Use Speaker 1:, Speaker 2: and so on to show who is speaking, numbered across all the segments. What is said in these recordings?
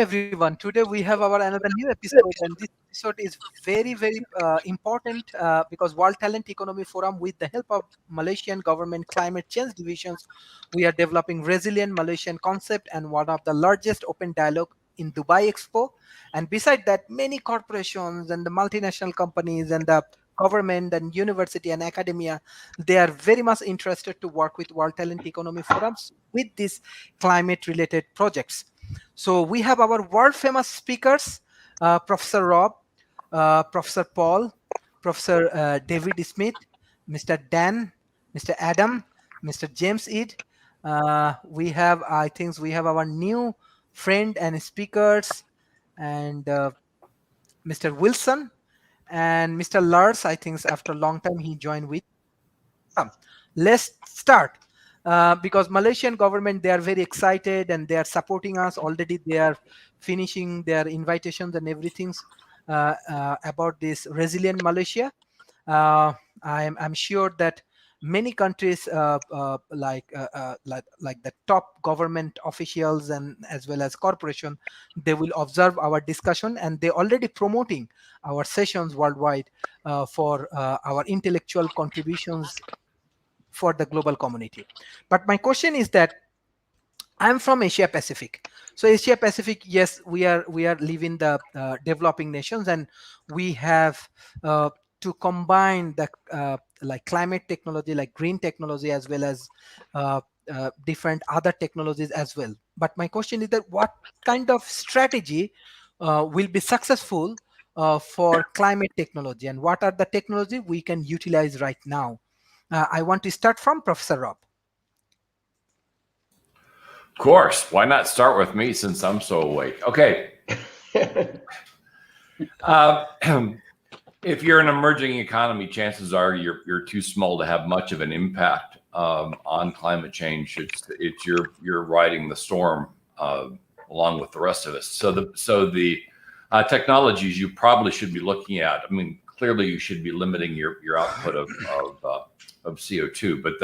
Speaker 1: everyone. Today we have our another new episode, and this episode is very important because World Talent Economy Forum, with the help of Malaysian government climate change divisions, we are developing resilient Malaysian concept and one of the largest open dialogue in Dubai Expo. And beside that, many corporations and the multinational companies and the government and university and academia, they are very much interested to work with World Talent Economy Forums with these climate related projects. So we have our world famous speakers, Professor Rob, Professor Paul, Professor David Smith, Mr. Dan, Mr. Adam, Mr. James Ed. I think we have our new friend and speakers, and Mr. Wilson and Mr. Lars. I think after a long time he joined with. Let's start. Because Malaysian government, they are very excited and they are supporting us already. They are finishing their invitations and everything about this resilient Malaysia. I'm sure that many countries like the top government officials and as well as corporation, they will observe our discussion and they already promoting our sessions worldwide for our intellectual contributions for the global community. But my question is that I'm from Asia Pacific. So Asia Pacific, yes, we are living the developing nations, and we have to combine the like climate technology, like green technology, as well as different other technologies as well. But my question is that what kind of strategy will be successful for climate technology, and what are the technology we can utilize right now? I want to start from Professor Rob.
Speaker 2: Of course. Why not start with me since I'm so awake? Okay. If you're an emerging economy, chances are you're too small to have much of an impact on climate change. It's you're riding the storm along with the rest of us. So the technologies you probably should be looking at. I mean, clearly you should be limiting your output of CO2, but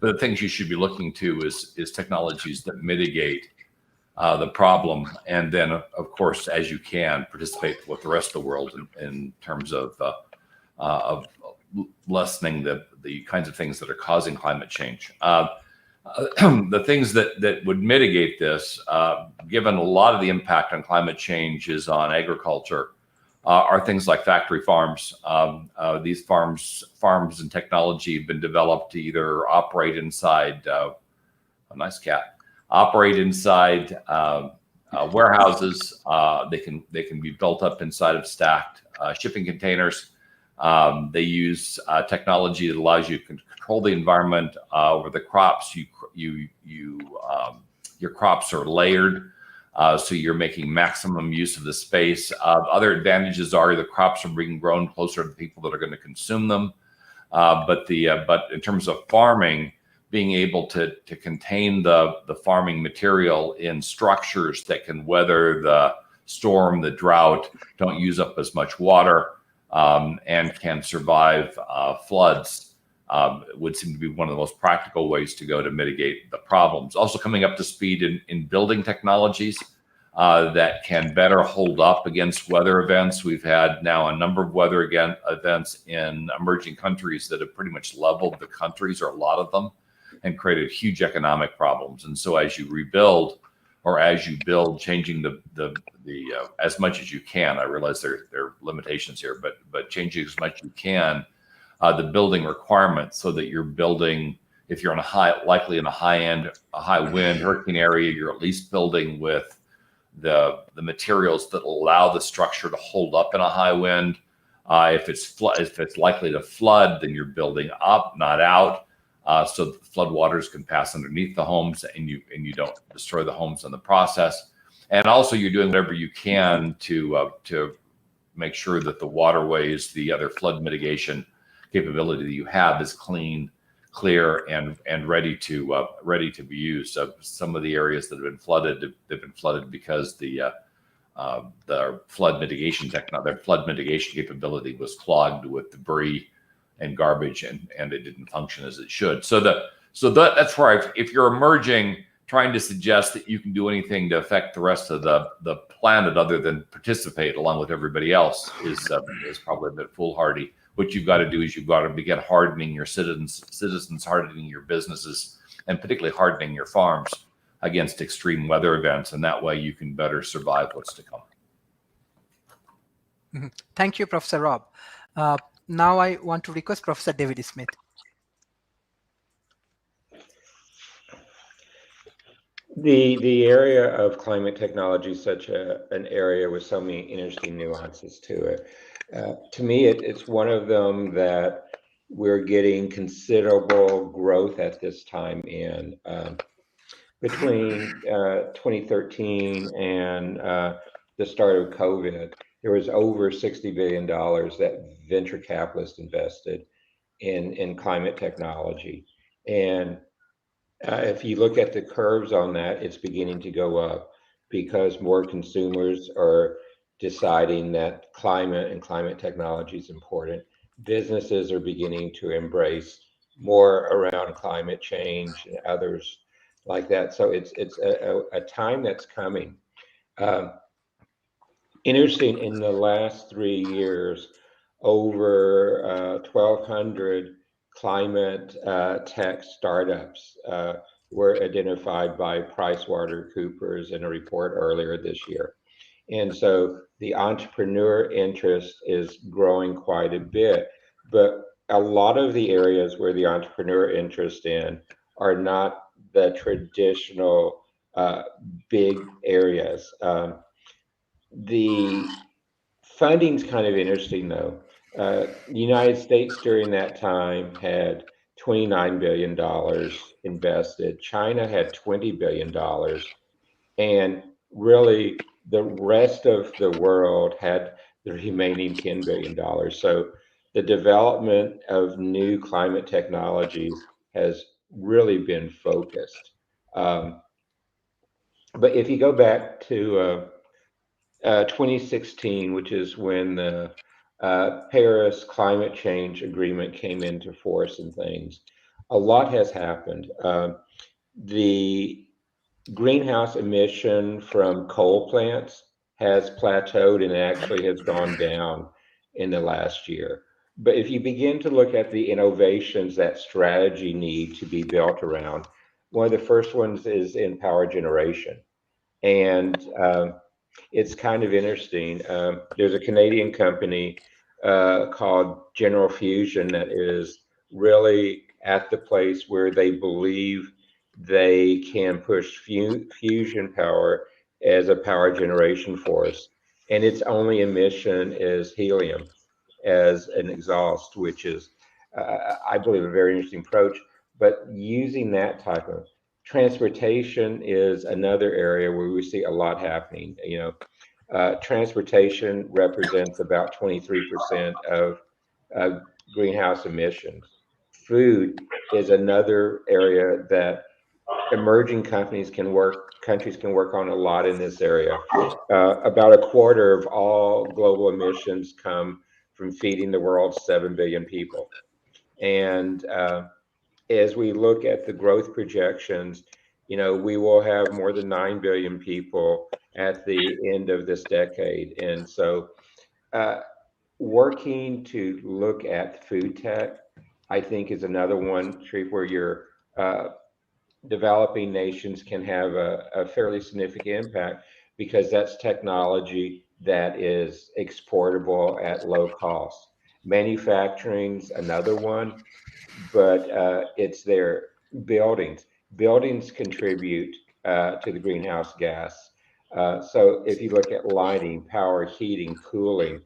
Speaker 2: the things you should be looking to is technologies that mitigate the problem, and then of course, as you can, participate with the rest of the world in terms of lessening the kinds of things that are causing climate change. The things that would mitigate this, given a lot of the impact on climate change is on agriculture, are things like factory farms. These farms and technology have been developed to either operate inside a nice cat, operate inside warehouses. They can be built up inside of stacked shipping containers. They use technology that allows you to control the environment over the crops. Your crops are layered. So you're making maximum use of the space. Other advantages are the crops are being grown closer to the people that are going to consume them. But in terms of farming, being able to contain the farming material in structures that can weather the storm, the drought, don't use up as much water, and can survive floods, would seem to be one of the most practical ways to go to mitigate the problems. Also coming up to speed in building technologies that can better hold up against weather events. We've had now a number of weather events in emerging countries that have pretty much leveled the countries, or a lot of them, and created huge economic problems. And so as you rebuild, or as you build, changing the as much as you can, I realize there are limitations here, but changing as much as you can, the building requirements, so that you're building, if you're likely in a high wind hurricane area, you're at least building with the materials that allow the structure to hold up in a high wind. If it's likely to flood, then you're building up, not out, so that the flood waters can pass underneath the homes, and you don't destroy the homes in the process. And also, you're doing whatever you can to make sure that the waterways, the other flood mitigation capability that you have, is clean, clear, and ready to be used. So some of the areas that have been flooded, they've been flooded because the flood mitigation capability was clogged with debris and garbage, and it didn't function as it should. So that's where if you're emerging, trying to suggest that you can do anything to affect the rest of the planet other than participate along with everybody else is probably a bit foolhardy. What you've got to do is you've got to begin hardening your citizens, hardening your businesses, and particularly hardening your farms against extreme weather events, and that way you can better survive what's to come.
Speaker 1: Thank you, Professor Rob. Now I want to request Professor David Smith.
Speaker 3: The area of climate technology is such an area with so many interesting nuances to it. To me, it's one of them that we're getting considerable growth at this time in. Between 2013 and the start of COVID, there was over $60 billion that venture capitalists invested in climate technology. And if you look at the curves on that, it's beginning to go up because more consumers are deciding that climate and climate technology is important. Businesses are beginning to embrace more around climate change and others like that. So it's a time that's coming. Um, Interesting, in the last 3 years, over 1,200 climate tech startups were identified by PricewaterhouseCoopers in a report earlier this year. And so the entrepreneur interest is growing quite a bit, but a lot of the areas where the entrepreneur interest in are not the traditional big areas. The funding's kind of interesting though. The United States during that time had $29 billion invested. China had $20 billion. And really, the rest of the world had the remaining $10 billion. So the development of new climate technologies has really been focused. Um, but if you go back to 2016, which is when the Paris Climate Change Agreement came into force and things, a lot has happened. The greenhouse emission from coal plants has plateaued and actually has gone down in the last year. But if you begin to look at the innovations that strategy need to be built around, one of the first ones is in power generation. And it's kind of interesting. There's a Canadian company called General Fusion that is really at the place where they believe they can push fusion power as a power generation force. And its only emission is helium as an exhaust, which is, I believe, a very interesting approach. But using that type of transportation is another area where we see a lot happening. Transportation represents about 23% of greenhouse emissions. Food is another area that emerging countries can work on a lot in this area. About a quarter of all global emissions come from feeding the world's 7 billion people. And as we look at the growth projections, we will have more than 9 billion people at the end of this decade. And so working to look at food tech, I think, is another one, Sharif, where your developing nations can have a fairly significant impact because that's technology that is exportable at low cost. Manufacturing's another one, but it's their buildings. Buildings contribute to the greenhouse gas. So if you look at lighting, power, heating, cooling,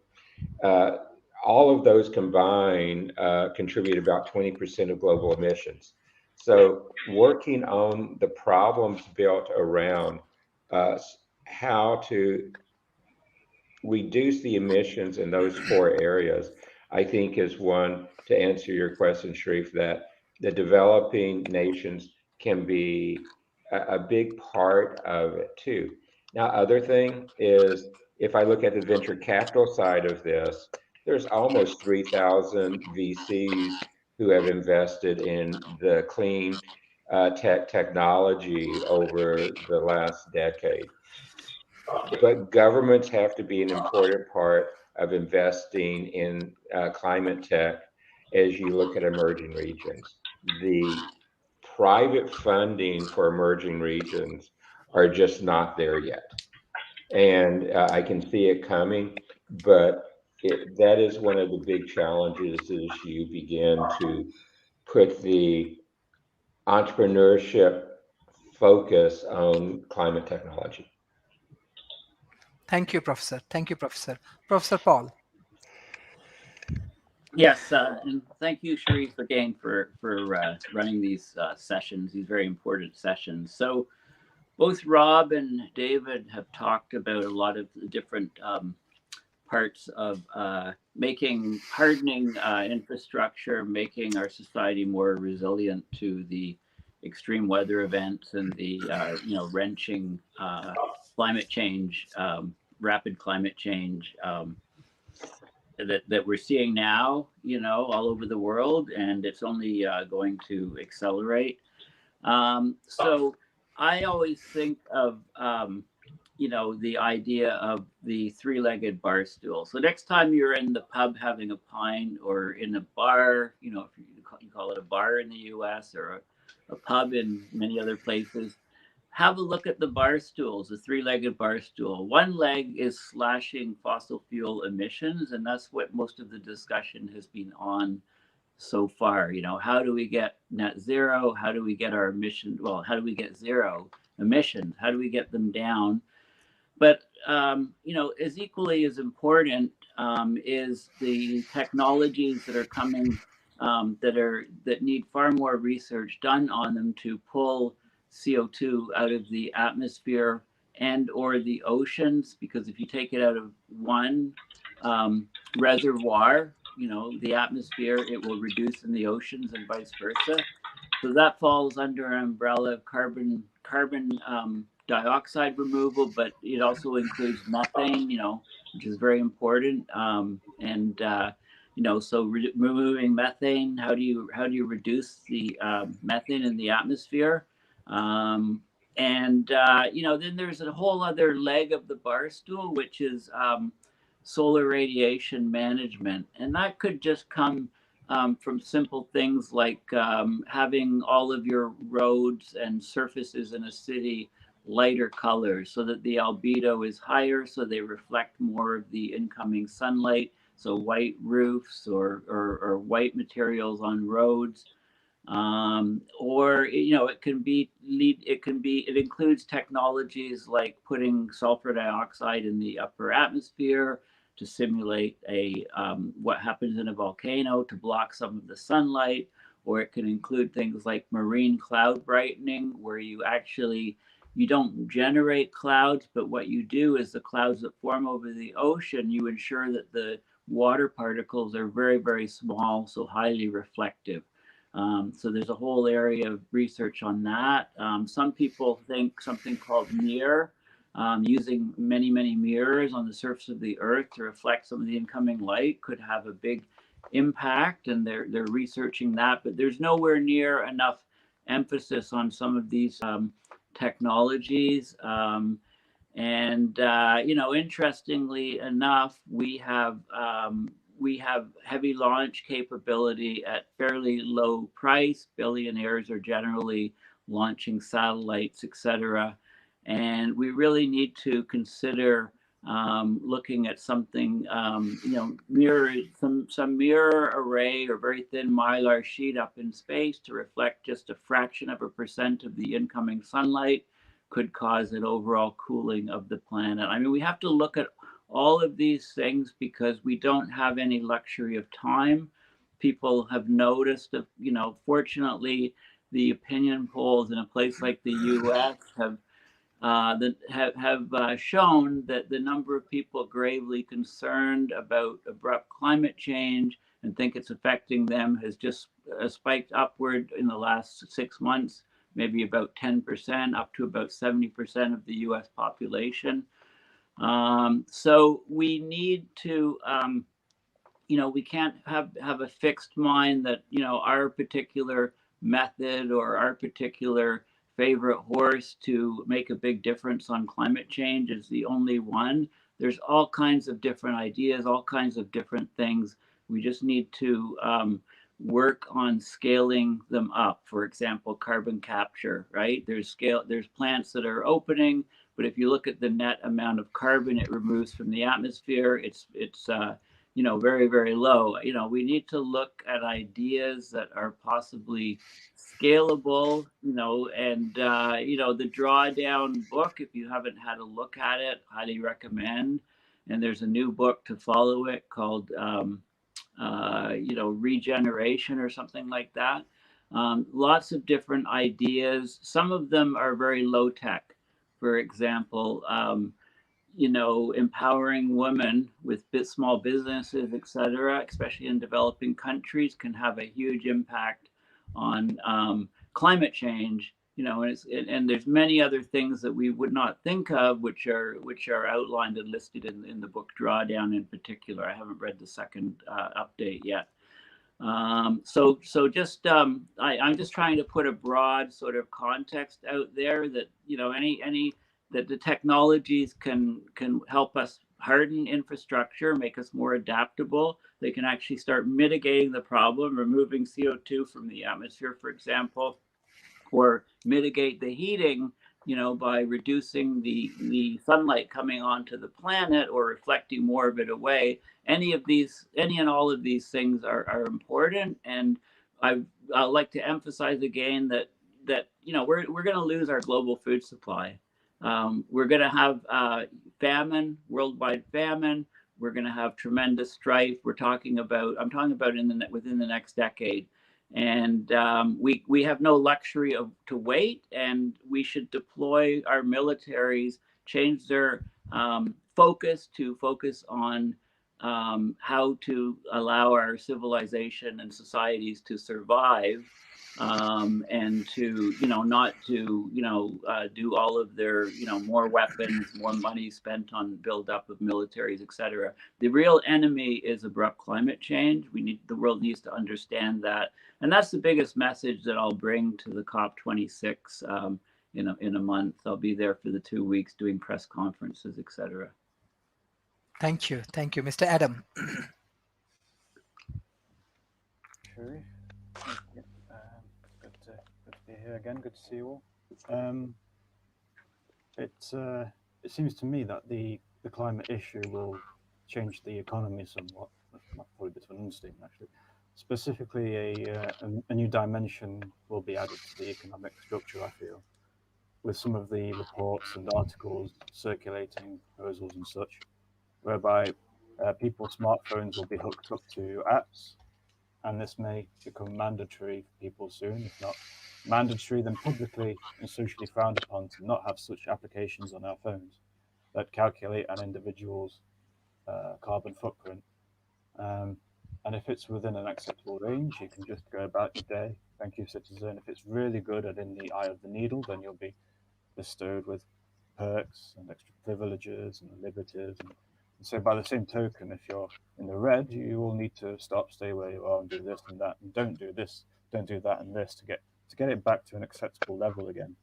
Speaker 3: uh, all of those combined contribute about 20% of global emissions. So working on the problems built around how to reduce the emissions in those four areas, I think is one, to answer your question, Sharif, that the developing nations can be a big part of it too. Now, other thing is, if I look at the venture capital side of this, there's almost 3,000 VCs who have invested in the clean technology over the last decade. But governments have to be an important part of investing in climate tech as you look at emerging regions. The private funding for emerging regions are just not there yet. And I can see it coming, but that is one of the big challenges as you begin to put the entrepreneurship focus on climate technology.
Speaker 1: Thank you, Professor. Thank you, Professor. Professor Paul.
Speaker 4: Yes, and thank you, Sharif, again for running these sessions, these very important sessions. So both Rob and David have talked about a lot of the different parts of hardening infrastructure, making our society more resilient to the extreme weather events and the wrenching climate change, rapid climate change that we're seeing now, all over the world, and it's only going to accelerate. So I always think of the idea of the three-legged bar stool. So next time you're in the pub having a pint, or in a bar, if you call it a bar in the US, or a pub in many other places, have a look at the bar stools, the three-legged bar stool. One leg is slashing fossil fuel emissions, and that's what most of the discussion has been on so far. How do we get net zero? How do we get our emissions? Well, how do we get zero emissions? How do we get them down? But as equally as important is the technologies that are coming that need far more research done on them to pull CO2 out of the atmosphere and or the oceans. Because if you take it out of one reservoir, the atmosphere, it will reduce in the oceans and vice versa. So that falls under an umbrella of carbon dioxide removal, but it also includes methane, which is very important. So removing methane, how do you reduce the methane in the atmosphere? Then there's a whole other leg of the bar stool, which is solar radiation management, and that could just come from simple things like having all of your roads and surfaces in a city lighter colors, so that the albedo is higher, so they reflect more of the incoming sunlight. So white roofs or white materials on roads, or it includes technologies like putting sulfur dioxide in the upper atmosphere to simulate what happens in a volcano to block some of the sunlight. Or it can include things like marine cloud brightening, where you don't generate clouds, but what you do is the clouds that form over the ocean, you ensure that the water particles are very, very small, so highly reflective. So there's a whole area of research on that. Some people think something called NEAR, using many, many mirrors on the surface of the Earth to reflect some of the incoming light, could have a big impact, and they're researching that. But there's nowhere near enough emphasis on some of these technologies. Interestingly enough, we have heavy launch capability at fairly low price. Billionaires are generally launching satellites, etc. And we really need to consider looking at something, some mirror array or very thin mylar sheet up in space to reflect just a fraction of a % of the incoming sunlight could cause an overall cooling of the planet. I mean, we have to look at all of these things because we don't have any luxury of time. People have noticed that, fortunately, the opinion polls in a place like the US have shown that the number of people gravely concerned about abrupt climate change and think it's affecting them has just spiked upward in the last 6 months, maybe about 10%, up to about 70% of the US population. So we need to, we can't have a fixed mind that, our particular method or our particular favorite horse to make a big difference on climate change is the only one. There's all kinds of different ideas, all kinds of different things. We just need to work on scaling them up. For example, carbon capture, right? There's plants that are opening, but if you look at the net amount of carbon it removes from the atmosphere, it's very, very low. We need to look at ideas that are possibly scalable, and the Drawdown book, if you haven't had a look at it, highly recommend. And there's a new book to follow it called Regeneration or something like that. Lots of different ideas. Some of them are very low tech. For example, empowering women with small businesses, etc., especially in developing countries, can have a huge impact on climate change. And there's many other things that we would not think of, which are outlined and listed in the book Drawdown in particular. I haven't read the second update yet. I'm just trying to put a broad sort of context out there that that the technologies can help us harden infrastructure, make us more adaptable. They can actually start mitigating the problem, removing CO2 from the atmosphere, for example, or mitigate the heating, by reducing the sunlight coming onto the planet or reflecting more of it away. Any and all of these things are important. And I'd like to emphasize again that we're going to lose our global food supply. We're going to have worldwide famine. We're going to have tremendous strife. I'm talking about within the next decade. And we have no luxury to wait, and we should deploy our militaries, change their focus on how to allow our civilization and societies to survive, and to not to do all of their more weapons, more money spent on buildup of militaries, etc. The real enemy is abrupt climate change. The world needs to understand that, and that's the biggest message that I'll bring to the COP26 in a month. I'll be there for the 2 weeks doing press conferences, etc.
Speaker 1: Thank you, Mr. Adam.
Speaker 5: Sharif. Yeah, good to be here again. Good to see you all. It seems to me that the climate issue will change the economy somewhat. Probably a bit of an understatement, actually. Specifically, a new dimension will be added to the economic structure, I feel, with some of the reports and articles circulating, proposals and such, whereby people's smartphones will be hooked up to apps, and this may become mandatory for people soon, if not mandatory, then publicly and socially frowned upon to not have such applications on our phones that calculate an individual's carbon footprint. And if it's within an acceptable range, you can just go about your day. Thank you, citizen. If it's really good and in the eye of the needle, then you'll be bestowed with perks and extra privileges and liberties. And so by the same token, if you're in the red, you will need to stop, stay where you are and do this and that, and don't do this, don't do that and this to get it back to an acceptable level again.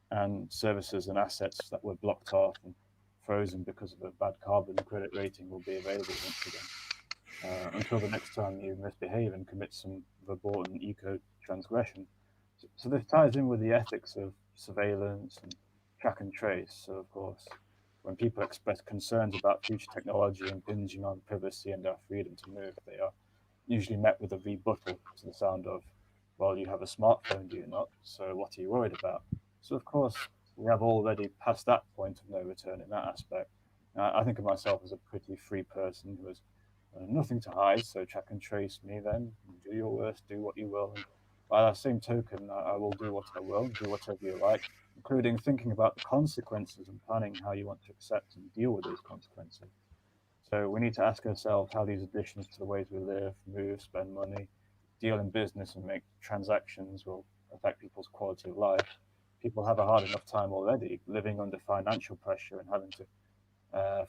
Speaker 5: And services and assets that were blocked off and frozen because of a bad carbon credit rating will be available once again. Until the next time you misbehave and commit some verboten eco-transgression. So this ties in with the ethics of surveillance and track and trace. So of course, when people express concerns about future technology impinging on privacy and our freedom to move, they are usually met with a rebuttal to the sound of, well, you have a smartphone, do you not? So what are you worried about? So of course, we have already passed that point of no return in that aspect. I think of myself as a pretty free person who has nothing to hide, so track and trace me then, do your worst, do what you will. And by that same token, I will do what I will, do whatever you like, including thinking about the consequences and planning how you want to accept and deal with those consequences. So we need to ask ourselves how these additions to the ways we live, move, spend money, deal in business and make transactions will affect people's quality of life. People have a hard enough time already living under financial pressure and having to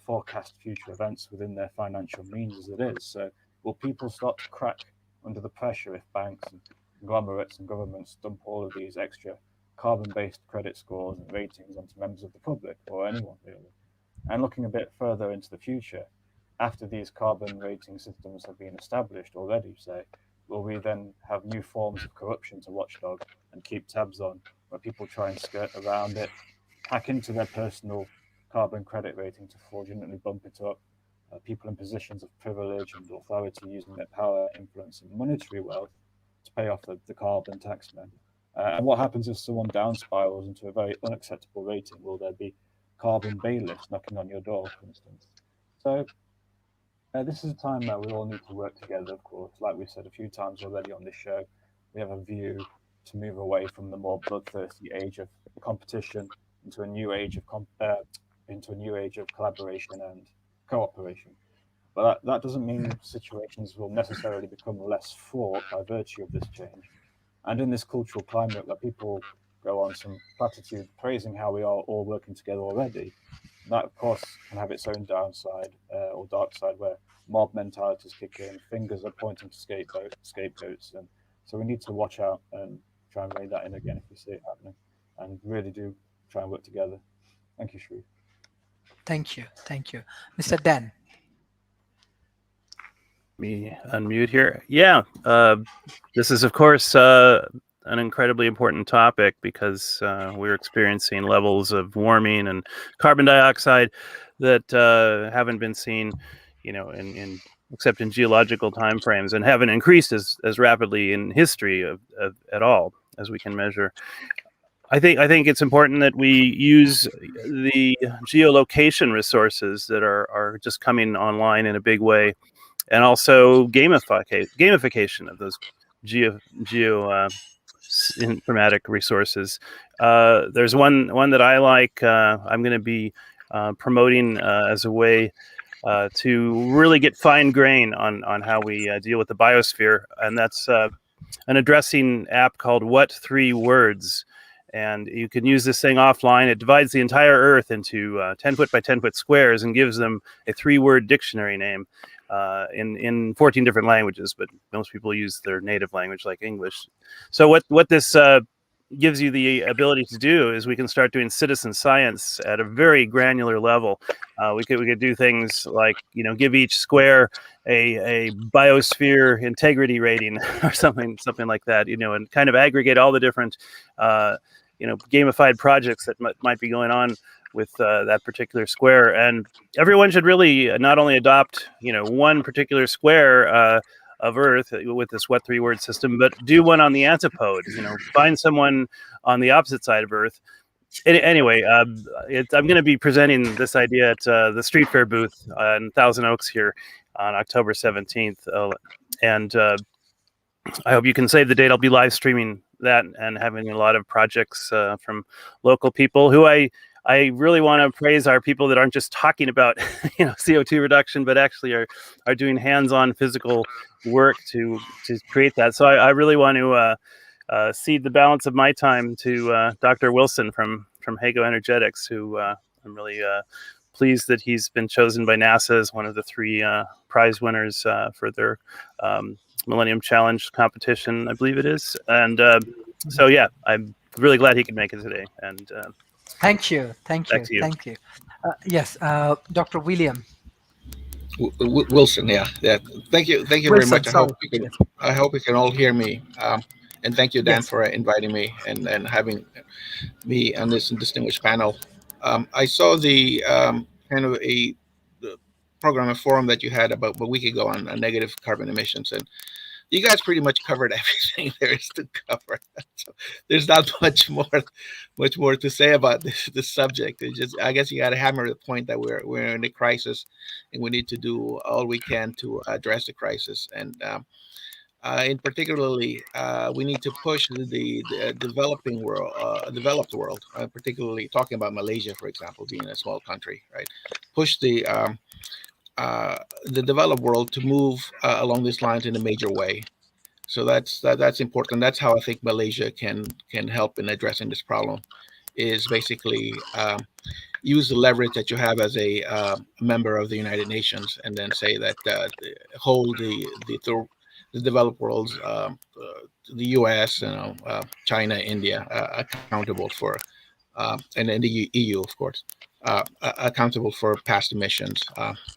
Speaker 5: forecast future events within their financial means as it is. So will people start to crack under the pressure if banks and conglomerates and governments dump all of these extra carbon-based credit scores and ratings onto members of the public or anyone really. And looking a bit further into the future, after these carbon rating systems have been established already, say, will we then have new forms of corruption to watchdog and keep tabs on, where people try and skirt around it, hack into their personal carbon credit rating to fraudulently bump it up, people in positions of privilege and authority using their power, influence, and monetary wealth to pay off the carbon taxmen. And what happens if someone down spirals into a very unacceptable rating? Will there be carbon bailiffs knocking on your door, for instance? So this is a time where we all need to work together, of course. Like we said a few times already on this show, we have a view to move away from the more bloodthirsty age of competition into a new age of collaboration and cooperation. But that doesn't mean situations will necessarily become less fraught by virtue of this change. And in this cultural climate where people go on some platitude praising how we are all working together already, that of course can have its own downside or dark side where mob mentalities kick in, fingers are pointing to scapegoats, and so we need to watch out and try and rein that in again if we see it happening, and really do try and work together. Thank you, Sharif.
Speaker 1: Thank you, Mr. Dan.
Speaker 6: Me unmute here. Yeah, this is of course an incredibly important topic because we're experiencing levels of warming and carbon dioxide that haven't been seen, in except in geological timeframes, and haven't increased as rapidly in history of at all as we can measure. I think it's important that we use the geolocation resources that are just coming online in a big way, and also gamification of those geo informatic resources. There's one that I like. I'm going to be promoting as a way to really get fine grain on how we deal with the biosphere, and that's an addressing app called What 3 Words. And you can use this thing offline. It divides the entire Earth into 10-foot by 10-foot squares and gives them a 3-word dictionary name in 14 different languages, but most people use their native language like English. So what this gives you the ability to do is we can start doing citizen science at a very granular level. We could do things like, give each square a biosphere integrity rating or something like that, and kind of aggregate all the different gamified projects that might be going on with that particular square. And everyone should really not only adopt one particular square of Earth with this What 3 Word system, but do one on the antipode. Find someone on the opposite side of Earth. Anyway, I'm going to be presenting this idea at the Street Fair booth in Thousand Oaks here on October 17th, and I hope you can save the date. I'll be live streaming that and having a lot of projects from local people who I really want to praise are people that aren't just talking about CO2 reduction, but actually are doing hands-on physical work to create that. So I really want to cede the balance of my time to Dr. Wilson from Hago Energetics, who I'm really pleased that he's been chosen by NASA as one of the 3 prize winners for their Millennium Challenge competition, I believe it is. And so, yeah, I'm really glad he could make it today. And
Speaker 1: Thank you.
Speaker 6: Back to you.
Speaker 1: Thank you. Yes, Dr. William.
Speaker 7: Wilson, yeah. Thank you very
Speaker 1: Wilson,
Speaker 7: much.
Speaker 1: sorry.
Speaker 7: I hope you can all hear me. And thank you, Dan,
Speaker 1: Yes.
Speaker 7: for inviting me and having me on this distinguished panel. I saw the kind of the program, a forum that you had about a week ago on negative carbon emissions, and you guys pretty much covered everything there is to cover. So there's not much more to say about this subject. It's just, I guess you got to hammer the point that we're in a crisis, and we need to do all we can to address the crisis. And in particularly, we need to push the developing world, developed world, particularly talking about Malaysia, for example, being a small country, right? Push the developed world to move along these lines in a major way. So that's important. That's how I think Malaysia can help in addressing this problem. Is basically use the leverage that you have as a member of the United Nations, and then say that hold the the developed worlds, the U.S., China, India, accountable for, and then the EU, of course, accountable for past emissions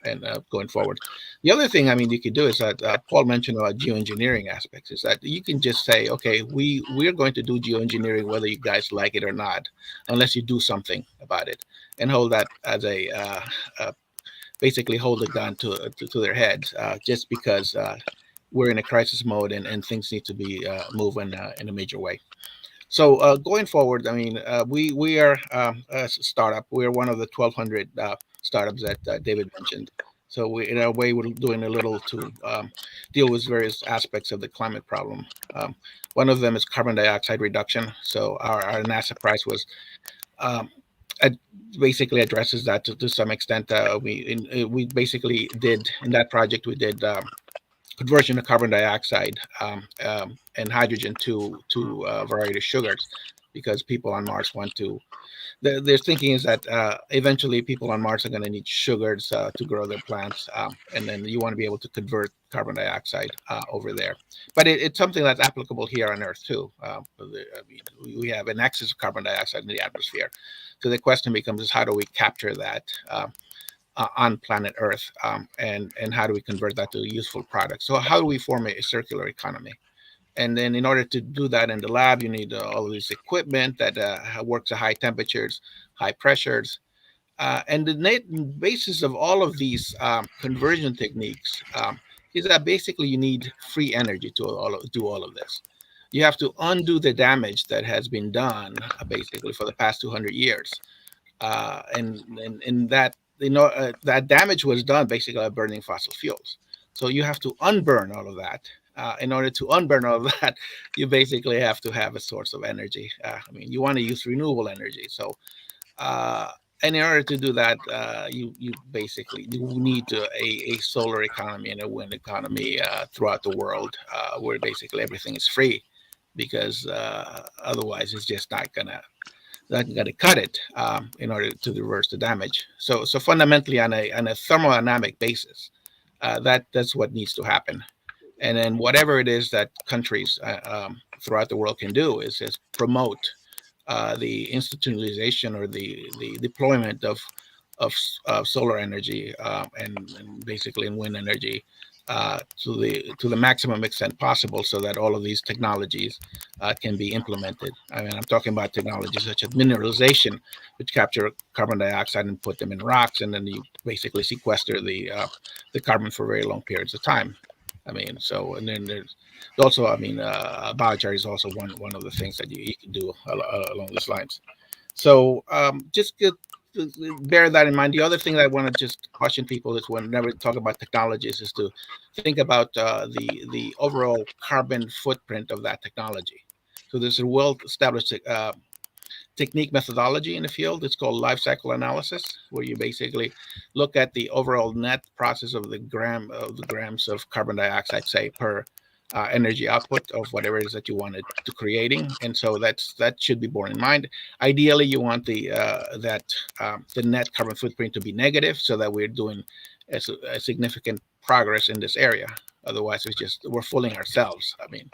Speaker 7: and going forward. The other thing, I mean, you could do is that Paul mentioned about geoengineering aspects. Is that you can just say, okay, we're going to do geoengineering whether you guys like it or not, unless you do something about it, and hold that as basically hold a gun to their heads, just because we're in a crisis mode and things need to be moving in a major way. So going forward, I mean, we are a startup. We're one of the 1,200 startups that David mentioned. So we, in a way, we're doing a little to deal with various aspects of the climate problem. One of them is carbon dioxide reduction. So our NASA prize was um, ad- basically addresses that to some extent. We basically did in that project we did conversion of carbon dioxide and hydrogen to a variety of sugars, because people on Mars want to. Their thinking is that eventually people on Mars are going to need sugars to grow their plants, and then you want to be able to convert carbon dioxide over there. But it's something that's applicable here on Earth too. I mean, we have an excess of carbon dioxide in the atmosphere, so the question becomes: is how do we capture that? On planet Earth, and how do we convert that to a useful product? So how do we form a circular economy? And then in order to do that in the lab, you need all of this equipment that works at high temperatures, high pressures. And the basis of all of these conversion techniques is that basically you need free energy to do all of this. You have to undo the damage that has been done basically for the past 200 years, and that that damage was done basically by burning fossil fuels. So you have to unburn all of that. In order to unburn all of that, you basically have to have a source of energy. I mean, you want to use renewable energy. So, and in order to do that, you basically you need a solar economy and a wind economy throughout the world, where basically everything is free, because otherwise it's just not gonna that got to cut it in order to reverse the damage. So fundamentally, on a thermodynamic basis, that's what needs to happen. And then whatever it is that countries throughout the world can do is promote the institutionalization or the deployment of solar energy and basically in wind energy to the maximum extent possible, so that all of these technologies can be implemented. I mean, I'm talking about technologies such as mineralization, which capture carbon dioxide and put them in rocks, and then you basically sequester the carbon for very long periods of time. I mean, so and then there's also, I mean, biochar is also one of the things that you can do along these lines. So just bear that in mind. The other thing that I want to just caution people is whenever we talk about technologies is to think about the overall carbon footprint of that technology. So there's a well-established technique methodology in the field. It's called life cycle analysis, where you basically look at the overall net process of the grams of carbon dioxide, say, per energy output of whatever it is that you wanted to creating. And so that should be borne in mind. Ideally, you want the net carbon footprint to be negative, so that we're doing a significant progress in this area. Otherwise, we're fooling ourselves. I mean,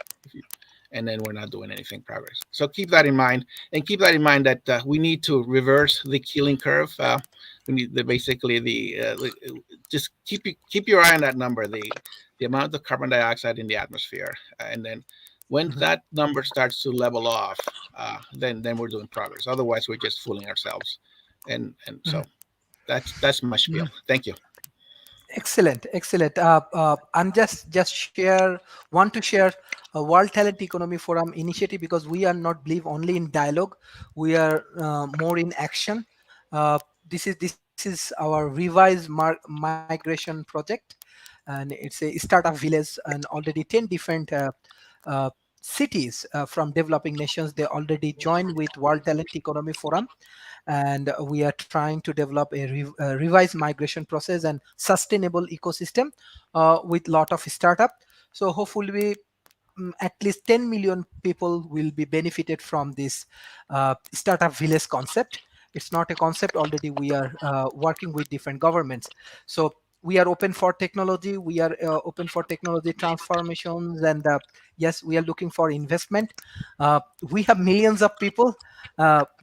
Speaker 7: and then we're not doing anything progress. So keep that in mind, and keep that in mind that we need to reverse the killing curve. We need basically just keep your eye on that number, the amount of carbon dioxide in the atmosphere, and then when that number starts to level off, then we're doing progress. Otherwise, we're just fooling ourselves, and so that's my spiel. Thank you.
Speaker 1: Excellent, excellent. And just want to share a World Talent Economy Forum initiative, because we are not believe only in dialogue, we are more in action. This is our revised migration project, and it's a startup village, and already 10 different uh, cities from developing nations, they already joined with World Talent Economy Forum, and we are trying to develop a revised migration process and sustainable ecosystem with lot of startup. So hopefully at least 10 million people will be benefited from this startup village concept. It's not a concept, already we are working with different governments. So we are open for technology. We are open for technology transformations, and yes, we are looking for investment. We have millions of people.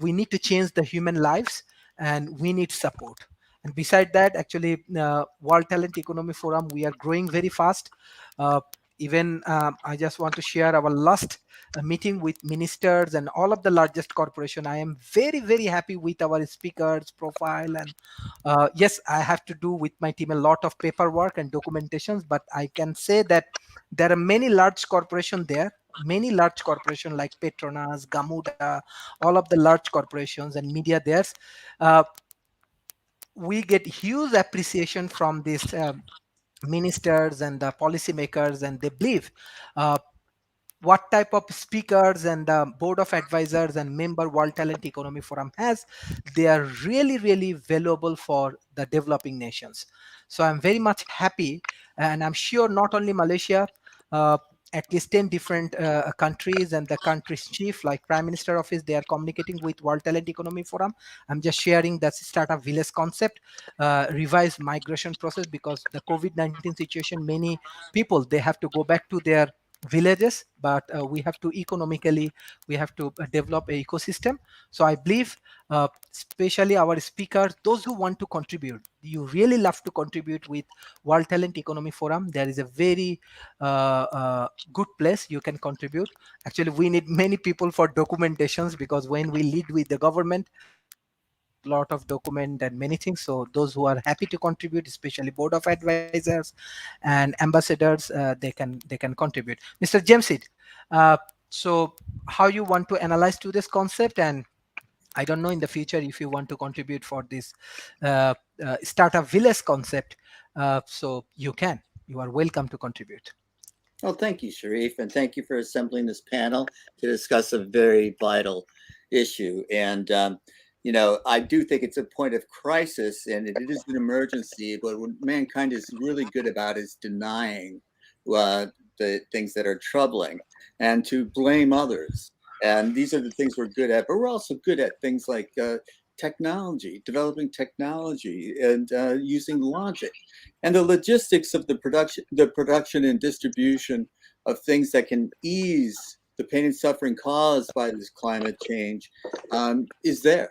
Speaker 1: We need to change the human lives, and we need support. And beside that, actually, World Talent Economy Forum, we are growing very fast. Even I just want to share our last meeting with ministers and all of the largest corporation. I am very, very happy with our speakers profile. And yes, I have to do with my team a lot of paperwork and documentations, but I can say that there are many large corporations there, many large corporations like Petronas, Gamuda, all of the large corporations and media there. Uh, we get huge appreciation from these ministers and the policymakers, and they believe uh, what type of speakers and the board of advisors and member World Talent Economy Forum has, they are really, really valuable for the developing nations. So I'm very much happy, and I'm sure not only Malaysia, uh, at least 10 different countries and the country's chief, like Prime Minister Office, they are communicating with World Talent Economy Forum. I'm just sharing the startup village concept, revised migration process, because the COVID-19 situation, many people, they have to go back to their villages, but we have to economically, we have to develop a ecosystem. So I believe, especially our speakers, those who want to contribute, you really love to contribute with World Talent Economy Forum. There is a very good place you can contribute. Actually, we need many people for documentations, because when we lead with the government, we need a lot of document and many things. So those who are happy to contribute, especially board of advisors and ambassadors, they can contribute. Mr. Jamsid, uh, so how you want to analyze to this concept? And I don't know in the future if you want to contribute for this startup village concept. So you are welcome to contribute.
Speaker 8: Well, thank you, Sharif, and thank you for assembling this panel to discuss a very vital issue. And, I do think it's a point of crisis, and it is an emergency, but what mankind is really good about is denying the things that are troubling and to blame others. And these are the things we're good at, but we're also good at things like technology, developing technology and using logic. And the logistics of the production and distribution of things that can ease the pain and suffering caused by this climate change is there,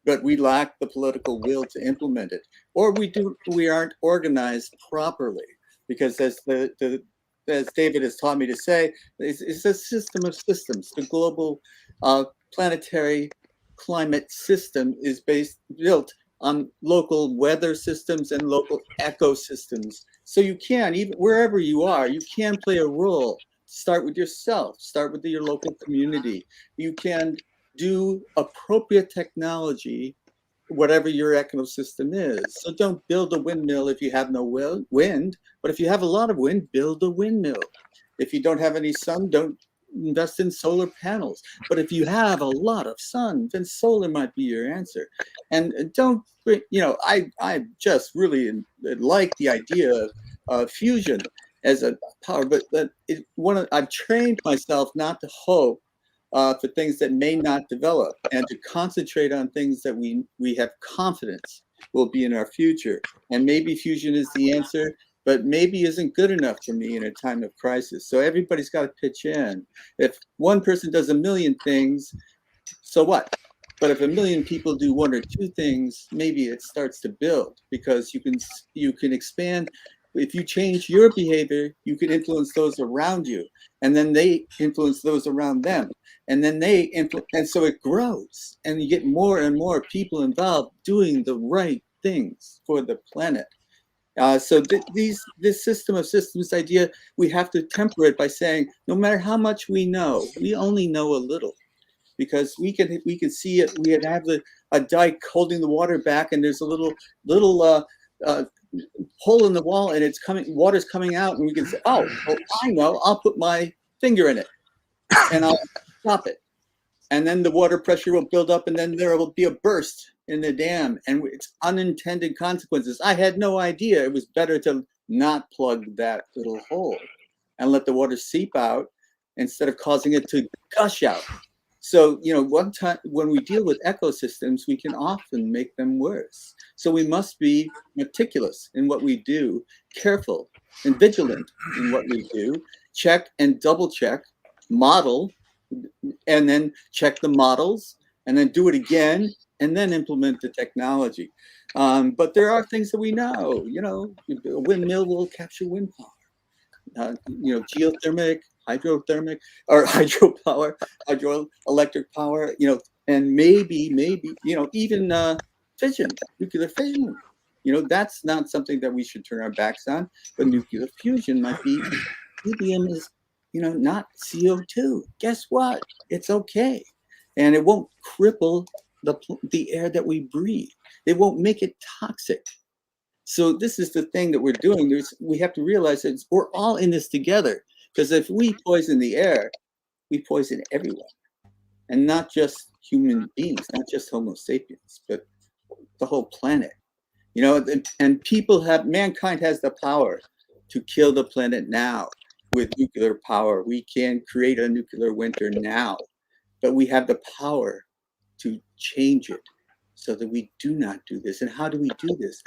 Speaker 8: but we lack the political will to implement it, or we aren't organized properly, because as David has taught me to say, it's a system of systems. The global planetary climate system is built on local weather systems and local ecosystems. So you can, even wherever you are, you can play a role. Start with yourself, start with your local community. You can do appropriate technology, whatever your ecosystem is. So don't build a windmill if you have no wind, but if you have a lot of wind, build a windmill. If you don't have any sun, don't invest in solar panels. But if you have a lot of sun, then solar might be your answer. And don't, I just really like the idea of fusion as a power, but I've trained myself not to hope for things that may not develop, and to concentrate on things that we have confidence will be in our future. And maybe fusion is the answer, but maybe isn't good enough for me in a time of crisis. So everybody's got to pitch in. If one person does a million things, so what? But if a million people do one or two things, maybe it starts to build, because you can expand. If you change your behavior, you can influence those around you, and then they influence those around them, and then and so it grows, and you get more and more people involved doing the right things for the planet. So this system of systems idea, we have to temper it by saying, no matter how much we know, we only know a little, because we can see it. We have a dike holding the water back, and there's a little hole in the wall, and water's coming out, and we can say, oh, I know, I'll put my finger in it and I'll stop it. And then the water pressure will build up, and then there will be a burst in the dam, and it's unintended consequences. I had no idea. It was better to not plug that little hole and let the water seep out instead of causing it to gush out. So, one time when we deal with ecosystems, we can often make them worse. So we must be meticulous in what we do, careful and vigilant in what we do, check and double check, model, and then check the models, and then do it again, and then implement the technology. But there are things that we know, a windmill will capture wind power, geothermic, hydrothermic, or hydropower, hydroelectric power, and maybe, even fission, nuclear fission. That's not something that we should turn our backs on, but nuclear fusion might be. Helium is, not CO2. Guess what? It's okay. And it won't cripple the air that we breathe. It won't make it toxic. So this is the thing that we're doing. We have to realize that we're all in this together. Because if we poison the air, we poison everyone. And not just human beings, not just Homo sapiens, but the whole planet. And mankind has the power to kill the planet now with nuclear power. We can create a nuclear winter now, but we have the power to change it so that we do not do this. And how do we do this?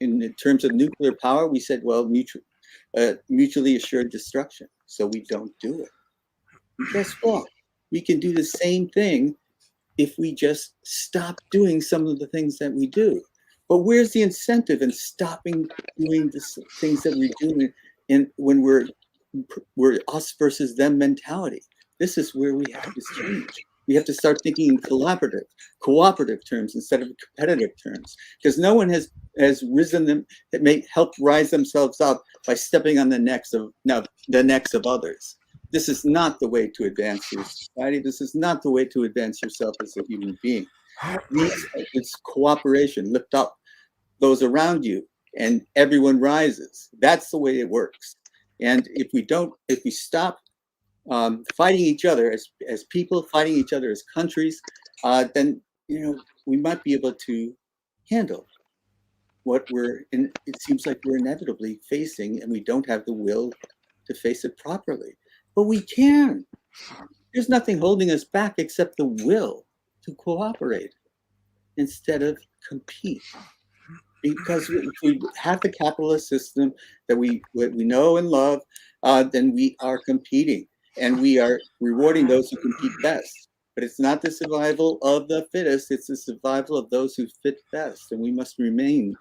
Speaker 8: In terms of nuclear power, we said, well, mutually assured destruction. So we don't do it. And guess what? We can do the same thing if we just stop doing some of the things that we do. But where's the incentive in stopping doing the things that we do when we're us versus them mentality? This is where we have to change. We have to start thinking in cooperative terms instead of competitive terms, because no one has risen them, that may help rise themselves up by stepping on the necks of others. This is not the way to advance your society. This is not the way to advance yourself as a human being. It's cooperation. Lift up those around you, and everyone rises. That's the way it works. And if we stop fighting each other as people, fighting each other as countries, then we might be able to handle what it seems like we're inevitably facing, and we don't have the will to face it properly. But we can. There's nothing holding us back except the will to cooperate instead of compete. Because if we have the capitalist system that we know and love, then we are competing, and we are rewarding those who compete best. But it's not the survival of the fittest, it's the survival of those who fit best. And we must remain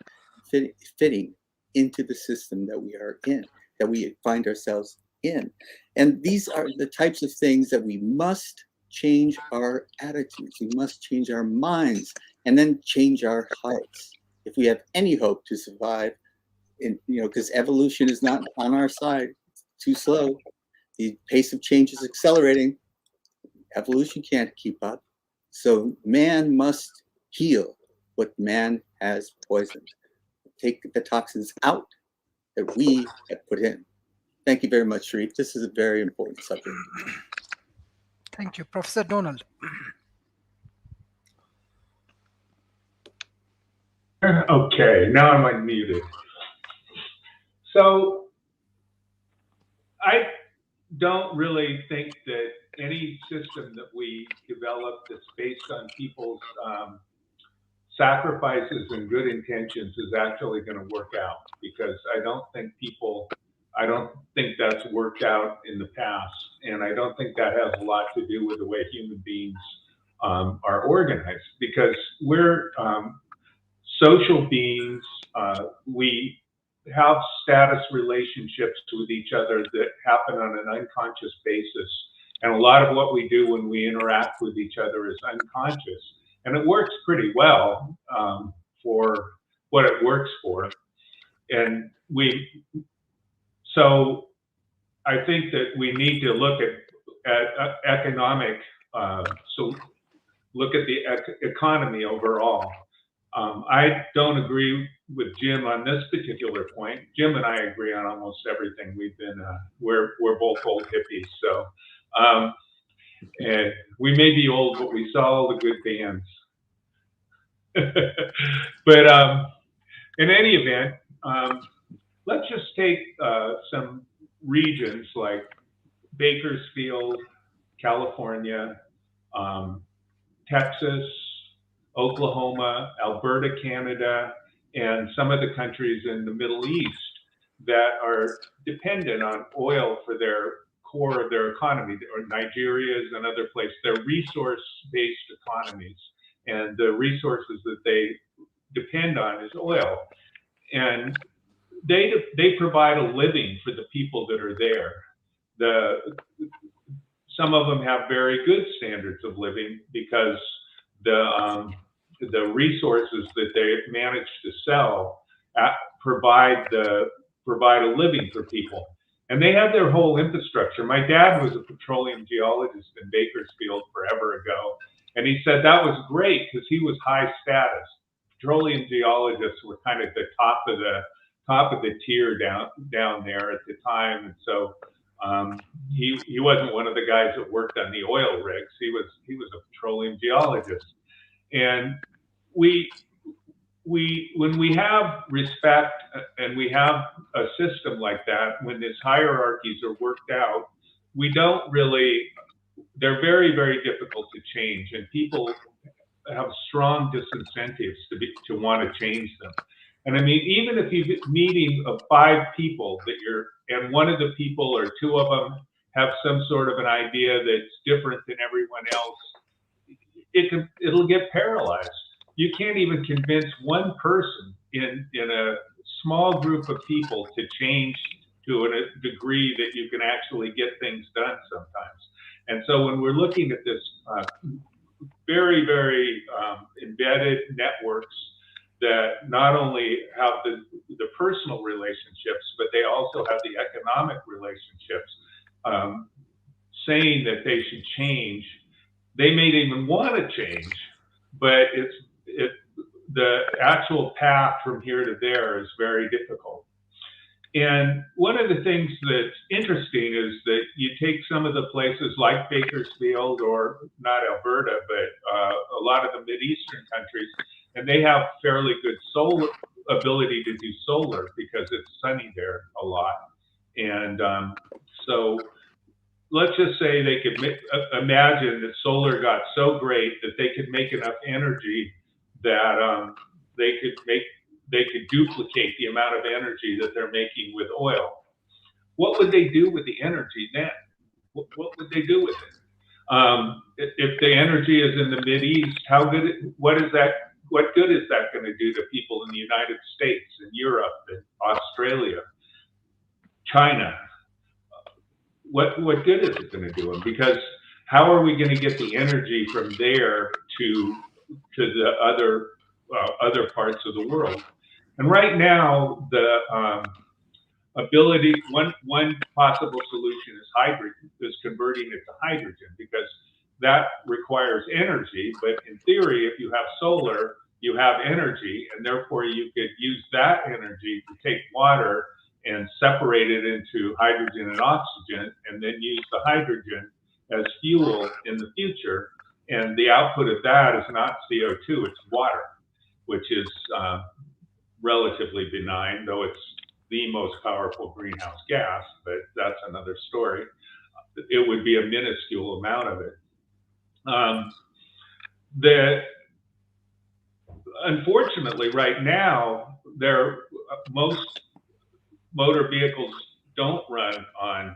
Speaker 8: fitting into the system that we are in, that we find ourselves in. And these are the types of things that we must change our attitudes, we must change our minds, and then change our hearts if we have any hope to survive. Because evolution is not on our side. It's too slow. The pace of change is accelerating. Evolution can't keep up. So man must heal what man has poisoned. Take the toxins out that we have put in. Thank you very much, Sharif. This is a very important subject.
Speaker 1: Thank you. Professor Donald.
Speaker 9: Okay, now I'm unmuted. So I don't really think that any system that we develop that's based on people's sacrifices and good intentions is actually going to work out, because I don't think that's worked out in the past. And I don't think that has a lot to do with the way human beings are organized, because we're social beings. We have status relationships with each other that happen on an unconscious basis. And a lot of what we do when we interact with each other is unconscious. And it works pretty well for what it works for. And so I think that we need to look at economic, so look at the economy overall. I don't agree with Jim on this particular point. Jim and I agree on almost everything. We're both old hippies, so and we may be old, but we saw all the good bands. But in any event, let's just take some regions like Bakersfield, California, Texas, Oklahoma, Alberta, Canada, and some of the countries in the Middle East that are dependent on oil for their core of their economy, or Nigeria's and other places. They're resource-based economies, and the resources that they depend on is oil. And they provide a living for the people that are there. Some of them have very good standards of living because the resources that they manage to sell provide a living for people. And they have their whole infrastructure. My dad was a petroleum geologist in Bakersfield forever ago, and he said that was great because he was high status. Petroleum geologists were kind of the top of the tier down there at the time, and so he wasn't one of the guys that worked on the oil rigs. He was a petroleum geologist, and when we have respect and we have a system like that, when these hierarchies are worked out, we don't really. They're very, very difficult to change, and people have strong disincentives to want to change them. And I mean, even if you're meeting of 5 people and one of the people or 2 of them have some sort of an idea that's different than everyone else, it'll get paralyzed. You can't even convince one person in a small group of people to change to a degree that you can actually get things done sometimes. And so when we're looking at this very, very embedded networks that not only have the personal relationships, but they also have the economic relationships, saying that they should change. They may even want to change, but the actual path from here to there is very difficult. And one of the things that's interesting is that you take some of the places like Bakersfield, or not Alberta, but a lot of the Mideastern countries, and they have fairly good solar ability to do solar because it's sunny there a lot. And so let's just say they could imagine that solar got so great that they could make enough energy that they could duplicate the amount of energy that they're making with oil. What would they do with the energy then? What would they do with it? If the energy is in the Mideast, what good is that going to do to people in the United States and Europe and Australia, China? What good is it going to do them? Because how are we going to get the energy from there to the other parts of the world? And right now, the one possible solution is converting it to hydrogen, because that requires energy. But in theory, if you have solar, you have energy, and therefore you could use that energy to take water and separate it into hydrogen and oxygen, and then use the hydrogen as fuel in the future. And the output of that is not CO2, it's water, which is relatively benign, though it's the most powerful greenhouse gas, but that's another story. It would be a minuscule amount of it. Unfortunately, right now, most motor vehicles don't run on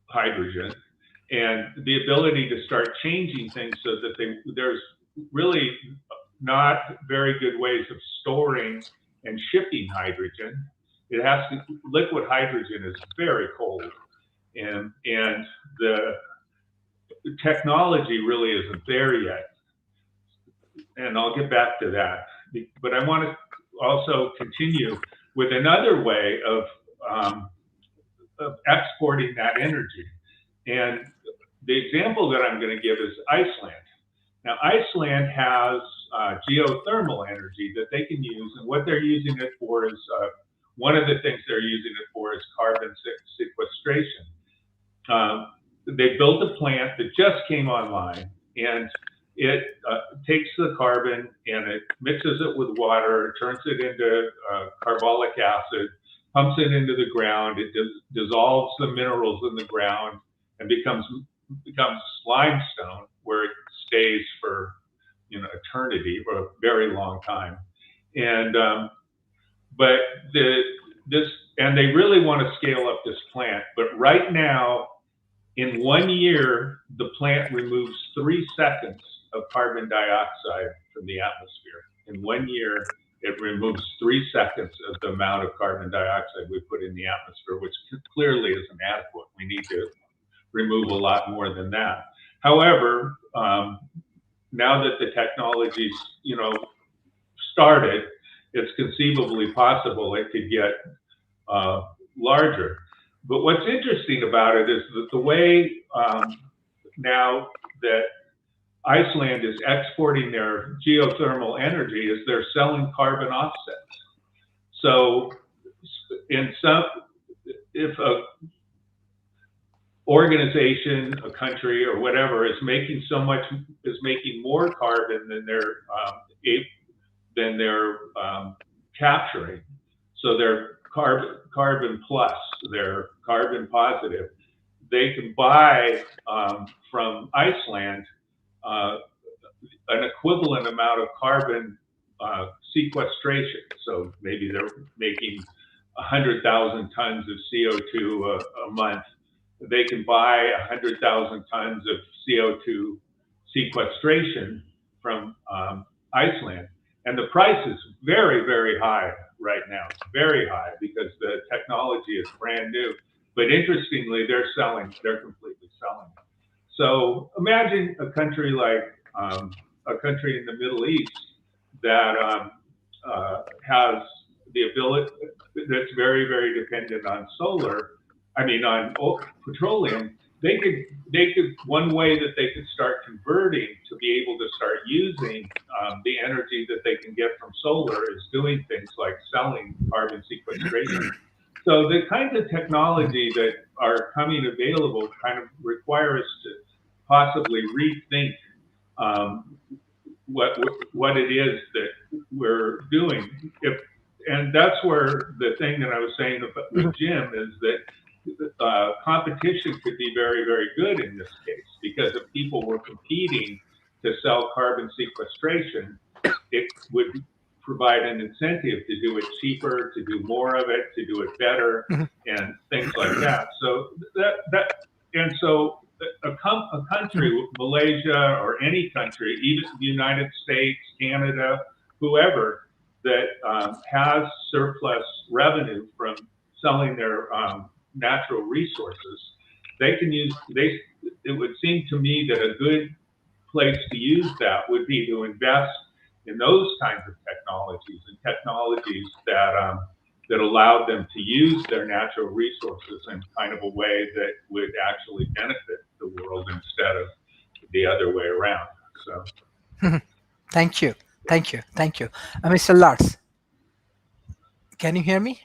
Speaker 9: hydrogen, and the ability to start changing things so that there's really not very good ways of storing and shipping hydrogen. Liquid hydrogen is very cold, and the technology really isn't there yet. And I'll get back to that. But I want to also continue with another way of exporting that energy. And the example that I'm going to give is Iceland. Now, Iceland has geothermal energy that they can use, and what they're using it for is one of the things they're using it for is carbon sequestration. They built a plant that just came online, and it takes the carbon and it mixes it with water, turns it into carbolic acid, pumps it into the ground, it dissolves the minerals in the ground, and becomes limestone, where it stays for eternity or a very long time. And but and they really want to scale up this plant. But right now, in 1 year, the plant removes 3 seconds of carbon dioxide from the atmosphere. In 1 year, it removes 3 seconds of the amount of carbon dioxide we put in the atmosphere, which clearly isn't adequate. We need to remove a lot more than that. However, now that the technology's started, it's conceivably possible it could get larger. But what's interesting about it is that the way now that Iceland is exporting their geothermal energy is they're selling carbon offsets. So if a organization, a country, or whatever is making more carbon than they're capturing, so they're carbon plus, they're carbon positive, they can buy from Iceland an equivalent amount of carbon sequestration. So maybe they're making 100,000 tons of CO2 a month. They can buy 100,000 tons of CO2 sequestration from Iceland. And the price is very, very high right now, very high, because the technology is brand new. But interestingly, they're completely selling it. So imagine a country like a country in the Middle East that has the ability, that's very, very dependent on on petroleum. They could, one way that they could start converting to be able to start using the energy that they can get from solar is doing things like selling carbon sequestration. So the kinds of technology that are coming available kind of require us to possibly rethink what it is that we're doing. And that's where the thing that I was saying with Jim is that competition could be very, very good in this case, because if people were competing to sell carbon sequestration, it would provide an incentive to do it cheaper, to do more of it, to do it better, and things like that. So so a country, Malaysia or any country, even the United States, Canada, whoever, that has surplus revenue from selling their natural resources, they can use. It would seem to me that a good place to use that would be to invest in those kinds of technologies, and technologies that allowed them to use their natural resources in kind of a way that would actually benefit the world instead of the other way around. So,
Speaker 1: Thank you. Mr. Lars, can you hear me?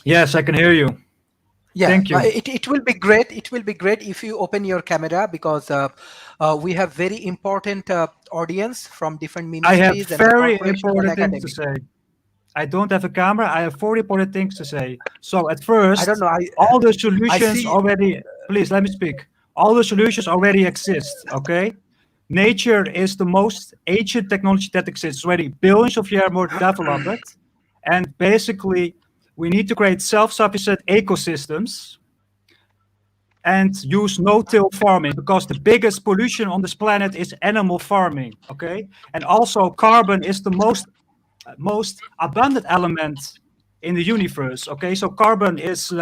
Speaker 10: Yes, I can hear you.
Speaker 1: Yeah,
Speaker 10: thank you.
Speaker 1: It will be great. It will be great if you open your camera, because we have very important audience from different
Speaker 10: I have
Speaker 1: ministries and
Speaker 10: very
Speaker 1: corporations
Speaker 10: important
Speaker 1: and
Speaker 10: things to
Speaker 1: academics.
Speaker 10: say. I don't have a camera. I have 4 important things to say. So at first,
Speaker 1: I don't know.
Speaker 10: all the
Speaker 1: I
Speaker 10: solutions
Speaker 1: see.
Speaker 10: already, please let me speak. All the solutions already exist, okay? Nature is the most ancient technology that exists, already billions of years more developed. And basically, we need to create self-sufficient ecosystems and use no-till farming, because the biggest pollution on this planet is animal farming, okay? And also carbon is the most abundant element in the universe, okay? So carbon is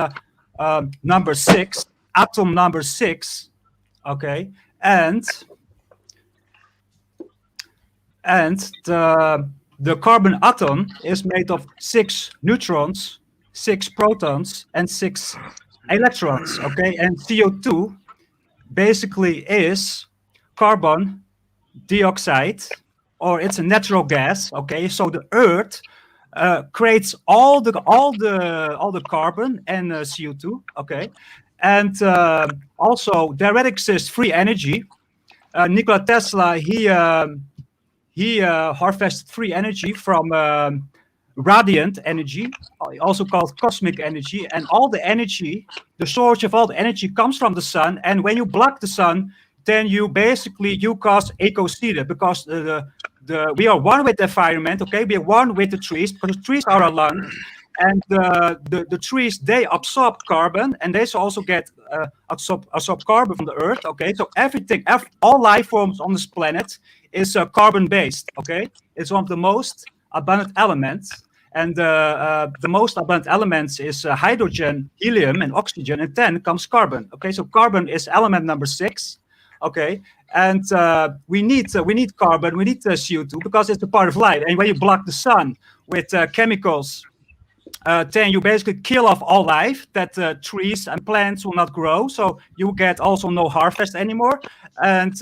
Speaker 10: number 6, atom number 6, okay? And the carbon atom is made of 6 neutrons, 6 protons, and 6 electrons, okay? And CO2 basically is carbon dioxide, or it's a natural gas, okay? So the Earth creates all the carbon and CO2, okay? And also there exists free energy. Nikola Tesla, he harvested free energy from radiant energy, also called cosmic energy, and all the energy, the source of all the energy comes from the sun. And when you block the sun, then you cause ecocide, because we are one with the environment, okay? We are one with the trees, because the trees are our lungs, and the trees, they absorb carbon, and they also get absorb carbon from the earth, okay? So all life forms on this planet is carbon based, okay? It's one of the most abundant elements, and the most abundant elements is hydrogen, helium, and oxygen, and then comes carbon, okay? So carbon is element number 6, okay? And we need carbon, we need CO2, because it's a part of life. And when you block the sun with chemicals, then you basically kill off all life, that trees and plants will not grow, so you get also no harvest anymore. And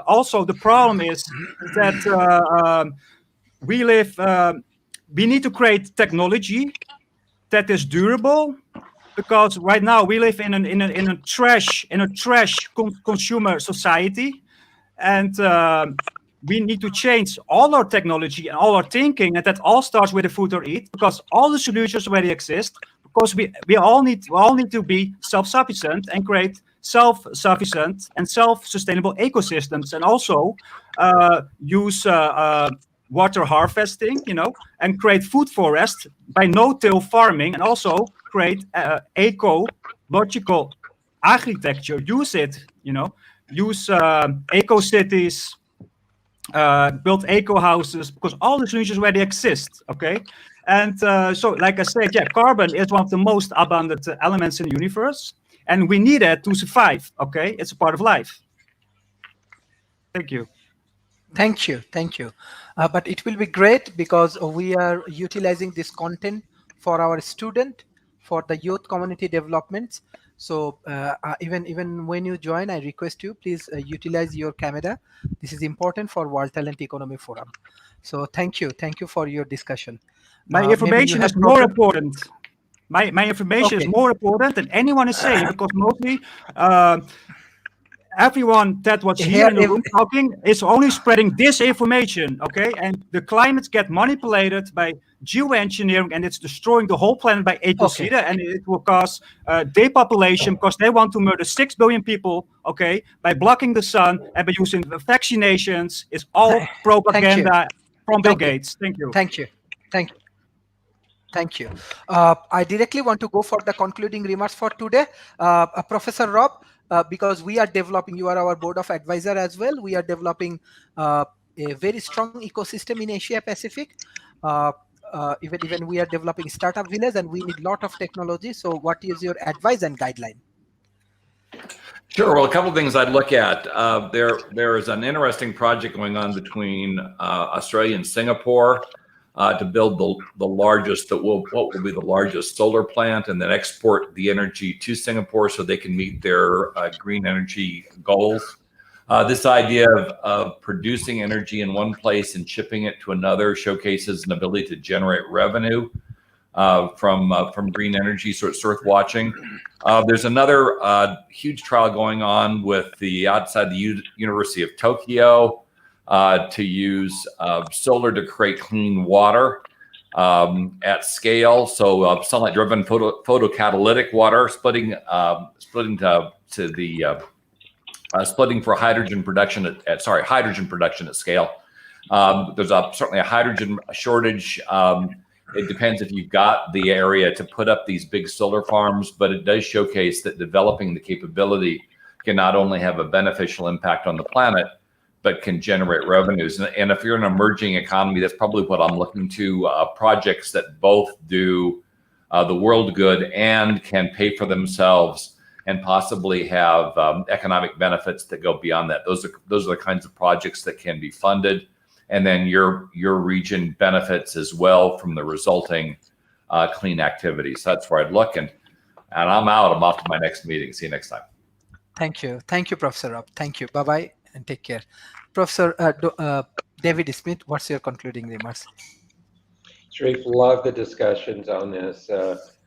Speaker 10: also the problem is that we need to create technology that is durable, because right now we live in a trash consumer society, and we need to change all our technology and all our thinking, and that all starts with the food or eat, because all the solutions already exist. Because we all need to be self-sufficient and create self-sufficient and self-sustainable ecosystems, and also use water harvesting, and create food forests by no-till farming, and also create ecological architecture. Use it, use eco cities, build eco houses, because all the solutions already exist, okay? And so, like I said, yeah, carbon is one of the most abundant elements in the universe, and we need it to survive, okay? It's a part of life. Thank you.
Speaker 1: Thank you. But it will be great, because we are utilizing this content for our student, for the youth community developments. So even when you join, I request you, please utilize your camera. This is important for World Talent Economy Forum. So thank you for your discussion.
Speaker 10: My information is more important. My information is more important than anyone is saying, because mostly everyone that was here in the room talking is only spreading disinformation, okay? And the climates get manipulated by geoengineering, and it's destroying the whole planet by ecocide, and it will cause depopulation, because they want to murder 6 billion people, okay, by blocking the sun and by using vaccinations. It's all propaganda from Bill Gates. Thank you.
Speaker 1: Thank you. I directly want to go for the concluding remarks for today. Professor Rob, because we are developing, you are our board of advisor as well, we are developing a very strong ecosystem in Asia Pacific. Even we are developing startup village, and we need a lot of technology. So what is your advice and guideline?
Speaker 2: Sure. Well, a couple of things I'd look at. There is an interesting project going on between Australia and Singapore to build the largest, what will be the largest solar plant, and then export the energy to Singapore so they can meet their green energy goals. This idea of producing energy in one place and shipping it to another showcases an ability to generate revenue from green energy, so it's worth watching. There's another huge trial going on with outside the University of Tokyo to use solar to create clean water at scale. So sunlight-driven photocatalytic water splitting for hydrogen production hydrogen production at scale. There's certainly a hydrogen shortage. It depends if you've got the area to put up these big solar farms, but it does showcase that developing the capability can not only have a beneficial impact on the planet, but can generate revenues. And if you're an emerging economy, that's probably what I'm looking to, projects that both do the world good and can pay for themselves and possibly have economic benefits that go beyond that. Those are the kinds of projects that can be funded. And then your region benefits as well from the resulting clean activities. So that's where I'd look. And I'm out. I'm off to my next meeting. See you next time.
Speaker 1: Thank you, Professor Rob. Thank you. Bye-bye and take care. Professor David Smith, what's your concluding remarks?
Speaker 3: Sharif, love the discussions on this.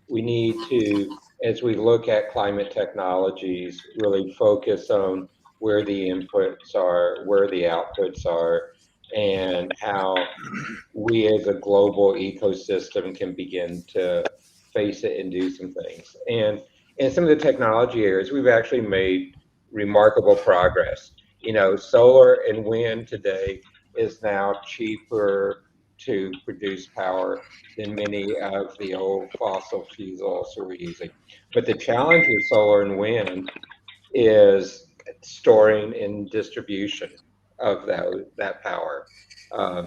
Speaker 3: We need to, as we look at climate technologies, really focus on where the inputs are, where the outputs are, and how we as a global ecosystem can begin to face it and do some things. And in some of the technology areas, we've actually made remarkable progress. You know, solar and wind today is now cheaper to produce power than many of the old fossil fuels we're using. But the challenge with solar and wind is storing and distribution of that power. Uh,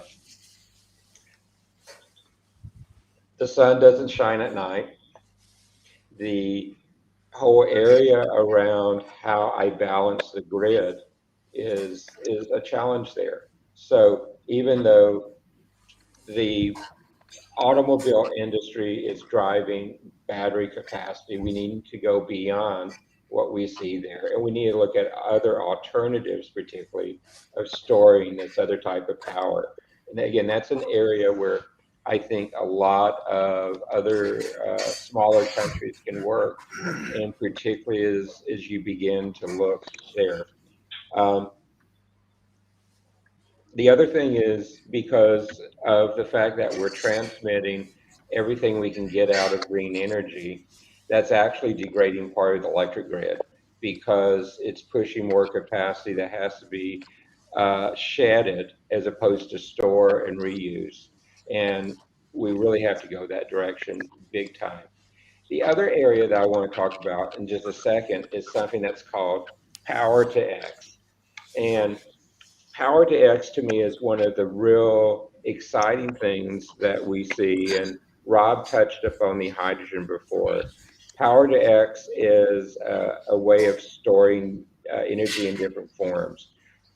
Speaker 3: the sun doesn't shine at night. The whole area around how I balance the grid is a challenge there. So even though the automobile industry is driving battery capacity, we need to go beyond what we see there, and we need to look at other alternatives, particularly of storing this other type of power. And again, that's an area where I think a lot of other smaller countries can work, and particularly as you begin to look there. Um, the other thing is because of the fact that we're transmitting everything we can get out of green energy, that's actually degrading part of the electric grid because it's pushing more capacity that has to be shedded as opposed to store and reuse. And we really have to go that direction big time. The other area that I want to talk about in just a second is something that's called power to X. And Power to X to me is one of the real exciting things that we see. And Rob touched upon the hydrogen before. Power to X is a way of storing energy in different forms.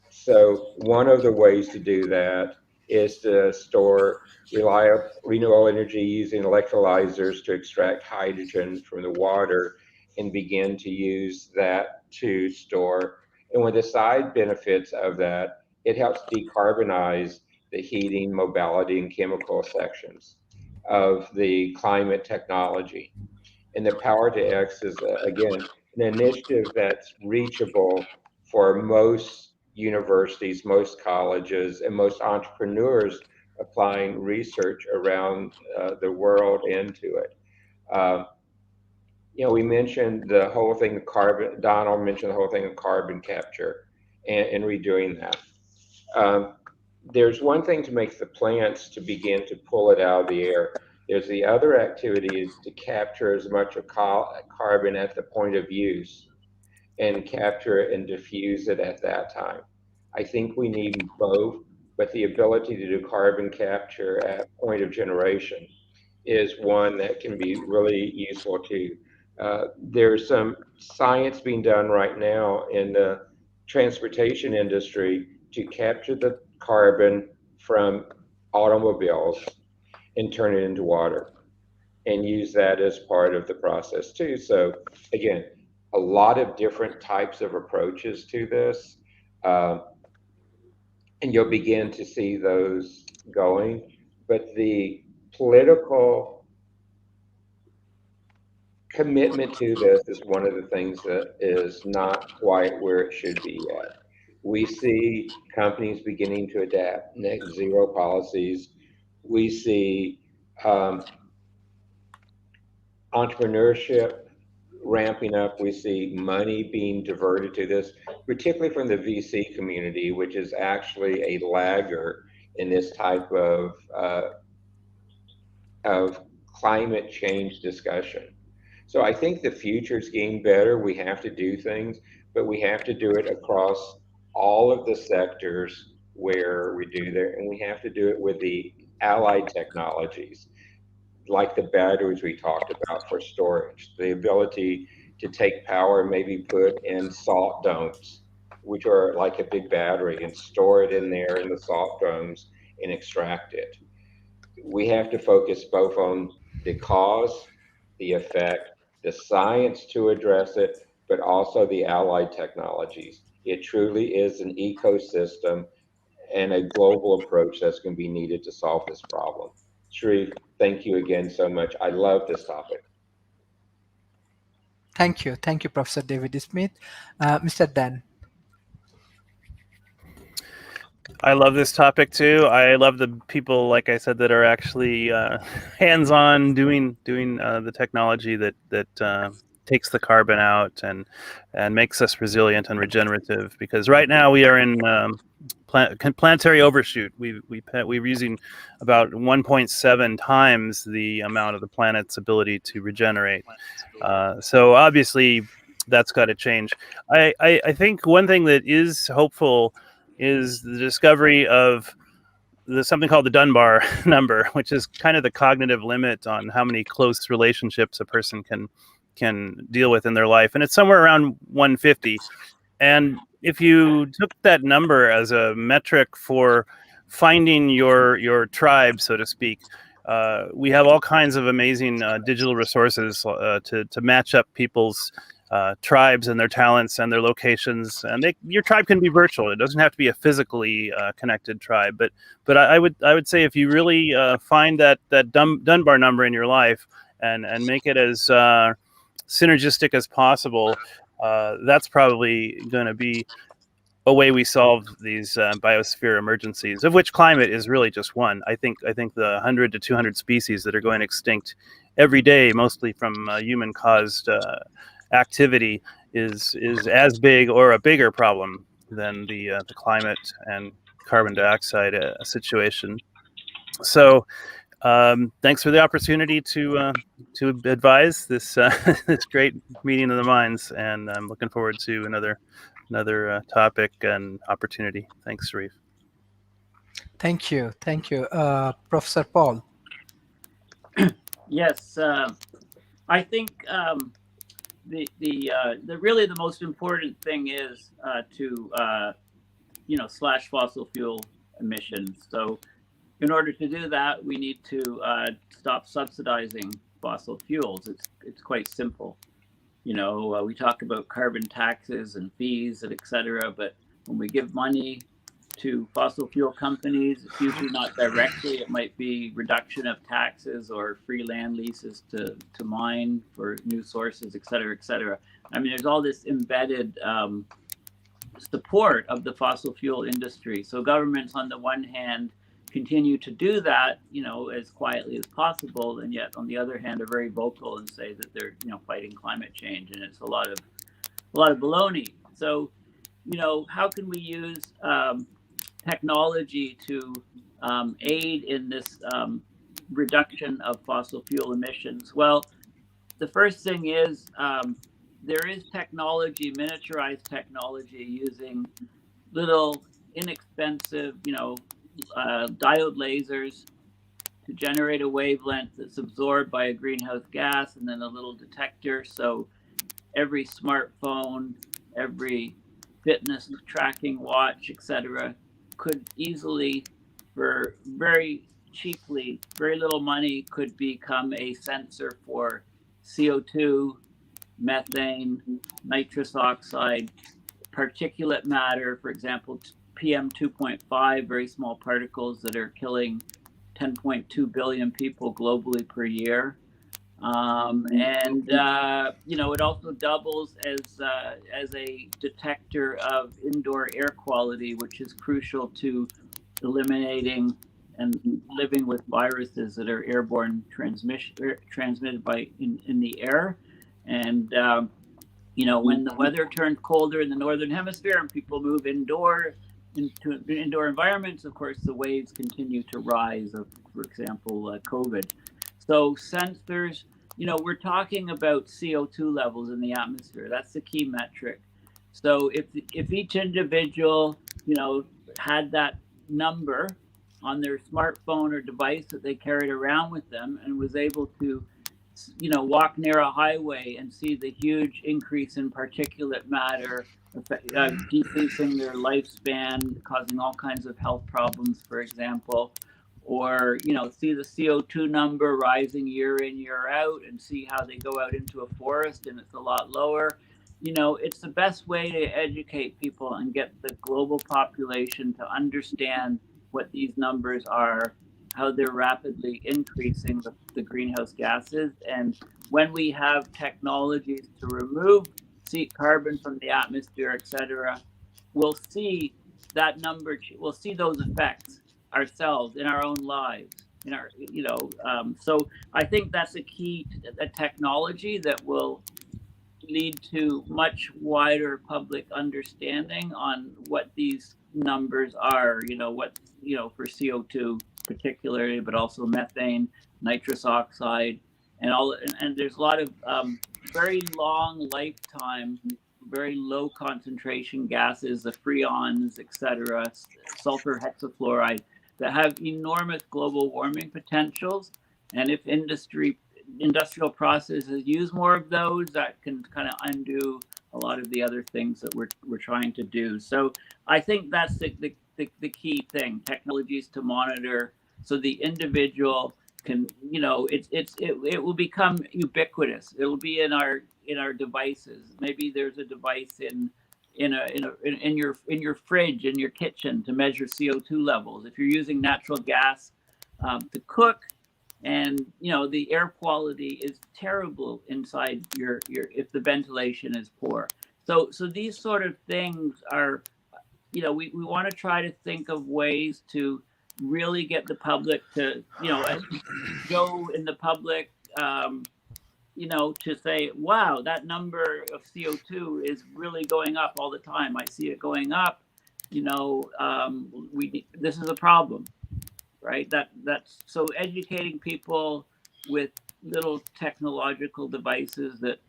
Speaker 3: So one of the ways to do that is to store reliable renewable energy using electrolyzers to extract hydrogen from the water and begin to use that to store. And one of the side benefits of that, it helps decarbonize the heating, mobility, and chemical sections of the climate technology. And the Power to X is, again, an initiative that's reachable for most universities, most colleges, and most entrepreneurs applying research around the world into it. Uh, you know, we mentioned the whole thing of carbon, Donald mentioned the whole thing of carbon capture and redoing that. Um, there's one thing to make the plants to begin to pull it out of the air. There's the other activity is to capture as much of carbon at the point of use and capture it and diffuse it at that time. I think we need both, but the ability to do carbon capture at point of generation is one that can be really useful too. There's some science being done right now in the transportation industry to capture the carbon from automobiles and turn it into water and use that as part of the process too. So again, a lot of different types of approaches to this, uh, and you'll begin to see those going. But the political commitment to this is one of the things that is not quite where it should be yet. We see companies beginning to adapt net zero policies. We see entrepreneurship ramping up. We see money being diverted to this, particularly from the VC community, which is actually a lagger in this type of climate change discussion. So I think the future is getting better. We have to do things, but we have to do it across all of the sectors where we do there, and we have to do it with the allied technologies like the batteries we talked about for storage, the ability to take power and maybe put in salt domes, which are like a big battery, and store it in there in the salt domes and extract it. We have to focus both on the cause, the effect, the science to address it, but also the allied technologies. It truly is an ecosystem and a global approach that's going to be needed to solve this problem. Sharif, thank you again so much. I love this topic.
Speaker 1: Thank you, Professor David Smith. Mr. Dan.
Speaker 6: I love this topic too. I love the people, like I said, that are actually hands-on doing the technology that takes the carbon out and makes us resilient and regenerative. Because right now we are in planetary overshoot. We're using about 1.7 times the amount of the planet's ability to regenerate. So obviously that's got to change. I think one thing that is hopeful is the discovery of something called the Dunbar number, which is kind of the cognitive limit on how many close relationships a person can deal with in their life, and it's somewhere around 150. And if you took that number as a metric for finding your tribe, so to speak, we have all kinds of amazing digital resources to match up people's tribes and their talents and their locations. And your tribe can be virtual; it doesn't have to be a physically connected tribe. But I would say if you really find that Dunbar number in your life and make it as synergistic as possible, that's probably going to be a way we solve these biosphere emergencies, of which climate is really just one. I think the 100 to 200 species that are going extinct every day, mostly from human-caused activity, is as big or a bigger problem than the climate and carbon dioxide situation. So thanks for the opportunity to advise this this great meeting of the minds, and I'm looking forward to another topic and opportunity. Thanks, Sharif.
Speaker 1: Thank you, Professor Paul.
Speaker 4: Yes, I think the really the most important thing is to slash fossil fuel emissions. So in order to do that, we need to stop subsidizing fossil fuels. It's quite simple. We talk about carbon taxes and fees and et cetera, but when we give money to fossil fuel companies, it's usually not directly. It might be reduction of taxes or free land leases to mine for new sources, et cetera, et cetera. I mean, there's all this embedded support of the fossil fuel industry. So governments, on the one hand, continue to do that, as quietly as possible, and yet on the other hand, are very vocal and say that they're, fighting climate change, and it's a lot of baloney. So, how can we use technology to aid in this reduction of fossil fuel emissions? Well, the first thing is there is technology, miniaturized technology, using little inexpensive, diode lasers to generate a wavelength that's absorbed by a greenhouse gas, and then a little detector. So every smartphone, every fitness tracking watch, etc., could easily, for very cheaply, very little money, could become a sensor for CO2, methane, nitrous oxide, particulate matter, for example, PM 2.5, very small particles that are killing 10.2 billion people globally per year. It also doubles as a detector of indoor air quality, which is crucial to eliminating and living with viruses that are airborne transmitted in the air. And when the weather turns colder in the northern hemisphere and people move into indoor environments, of course, the waves continue to rise of, for example, COVID. So sensors, we're talking about CO2 levels in the atmosphere. That's the key metric. So if each individual, had that number on their smartphone or device that they carried around with them, and was able to, walk near a highway and see the huge increase in particulate matter, decreasing their lifespan, causing all kinds of health problems, for example, or see the CO2 number rising year in, year out, and see how they go out into a forest and it's a lot lower. It's the best way to educate people and get the global population to understand what these numbers are, how they're rapidly increasing the greenhouse gases. And when we have technologies to remove carbon from the atmosphere, et cetera, we'll see that number, we'll see those effects ourselves in our own lives, in our, so I think that's a key, a technology that will lead to much wider public understanding on what these numbers are, for CO2 particularly, but also methane, nitrous oxide, and all. And there's a lot of very long lifetime, very low concentration gases, the freons, etc., sulfur hexafluoride, that have enormous global warming potentials. And if industrial processes use more of those, that can kind of undo a lot of the other things that we're trying to do. So I think that's the key thing: technologies to monitor, so the individual can, it will become ubiquitous. It'll be in our devices. Maybe there's a device in your fridge, in your kitchen, to measure CO2 levels. If you're using natural gas to cook, and the air quality is terrible inside your if the ventilation is poor. So these sort of things are, we want to try to think of ways to really get the public to, go in the public, to say, wow, that number of CO2 is really going up all the time. I see it going up. This is a problem, right? That's so educating people with little technological devices that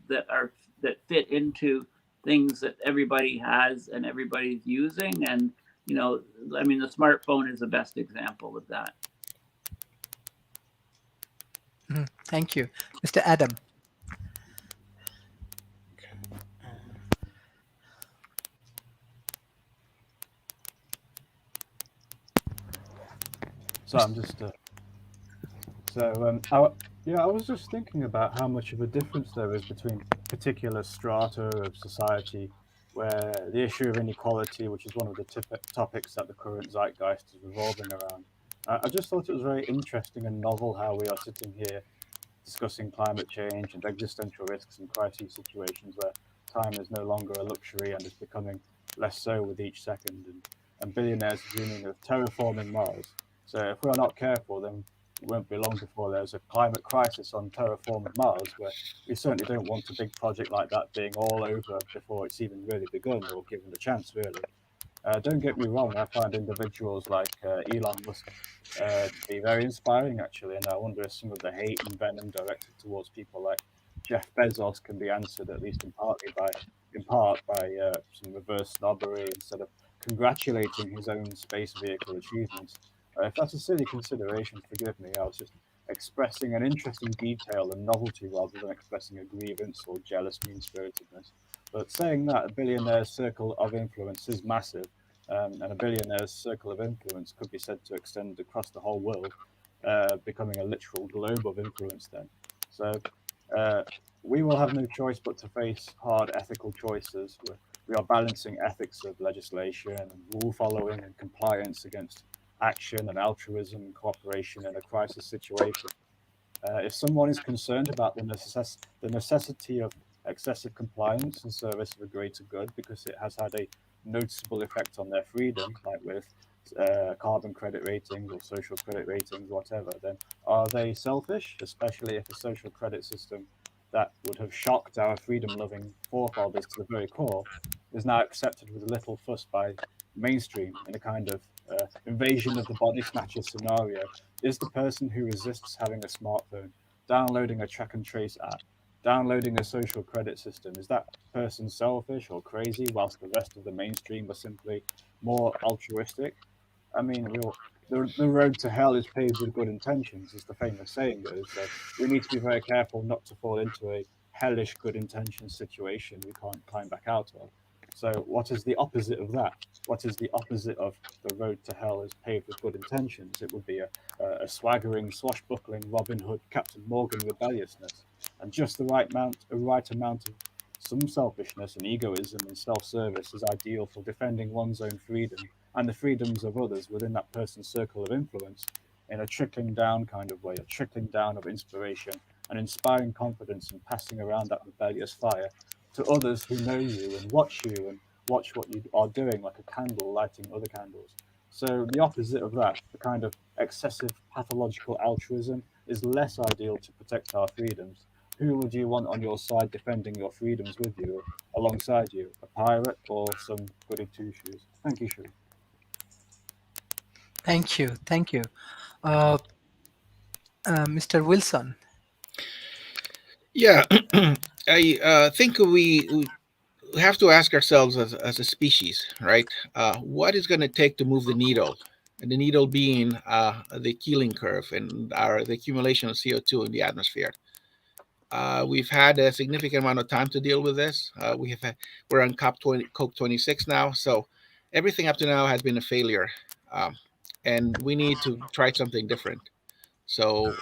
Speaker 4: fit into things that everybody has and everybody's using. And I mean, the smartphone is the best example of that.
Speaker 1: Thank you. Mr. Adam.
Speaker 5: So I'm just I was just thinking about how much of a difference there is between particular strata of society, where the issue of inequality, which is one of the topics that the current zeitgeist is revolving around. I just thought it was very interesting and novel how we are sitting here discussing climate change and existential risks and crisis situations where time is no longer a luxury and is becoming less so with each second, and billionaires dreaming of terraforming Mars. So if we are not careful, then it won't be long before there's a climate crisis on terraforming Mars, where we certainly don't want a big project like that being all over before it's even really begun or given a chance, really. Don't get me wrong, I find individuals like Elon Musk to be very inspiring, actually, and I wonder if some of the hate and venom directed towards people like Jeff Bezos can be answered, at least in part by some reverse snobbery instead of congratulating his own space vehicle achievements. If that's a silly consideration, forgive me. I was just expressing an interesting detail and novelty rather than expressing a grievance or jealous mean-spiritedness. But saying that, a billionaire's circle of influence is massive, and a billionaire's circle of influence could be said to extend across the whole world, becoming a literal globe of influence then. So we will have no choice but to face hard ethical choices. We are balancing ethics of legislation and rule following and compliance against action and altruism and cooperation in a crisis situation. If someone is concerned about the necessity of excessive compliance in service of a greater good because it has had a noticeable effect on their freedom, like with carbon credit ratings or social credit ratings, whatever, then are they selfish, especially if a social credit system that would have shocked our freedom-loving forefathers to the very core is now accepted with little fuss by mainstream in a kind of invasion of the body snatcher scenario? Is the person who resists having a smartphone, downloading a track and trace app, downloading a social credit system, is that person selfish or crazy whilst the rest of the mainstream are simply more altruistic? I mean, the road to hell is paved with good intentions, as the famous saying goes. So we need to be very careful not to fall into a hellish good intentions situation we can't climb back out of. So what is the opposite of that? What is the opposite of the road to hell is paved with good intentions? It would be a swaggering, swashbuckling Robin Hood, Captain Morgan rebelliousness, and just the right amount of some selfishness and egoism and self-service is ideal for defending one's own freedom and the freedoms of others within that person's circle of influence in a trickling down kind of way, a trickling down of inspiration and inspiring confidence and passing around that rebellious fire to others who know you and watch you and watch what you are doing, like a candle lighting other candles. So the opposite of that, the kind of excessive pathological altruism, is less ideal to protect our freedoms. Who would you want on your side defending your freedoms with you, alongside you? A pirate or some goody two-shoes? Thank you, Sharif.
Speaker 1: Thank you. Thank you. Uh, Mr. Wilson.
Speaker 7: Yeah, I think we have to ask ourselves as a species, right? What is going to take to move the needle? And the needle being the Keeling curve and the accumulation of CO2 in the atmosphere. We've had a significant amount of time to deal with this. We're on COP26 now, so everything up to now has been a failure, and we need to try something different. So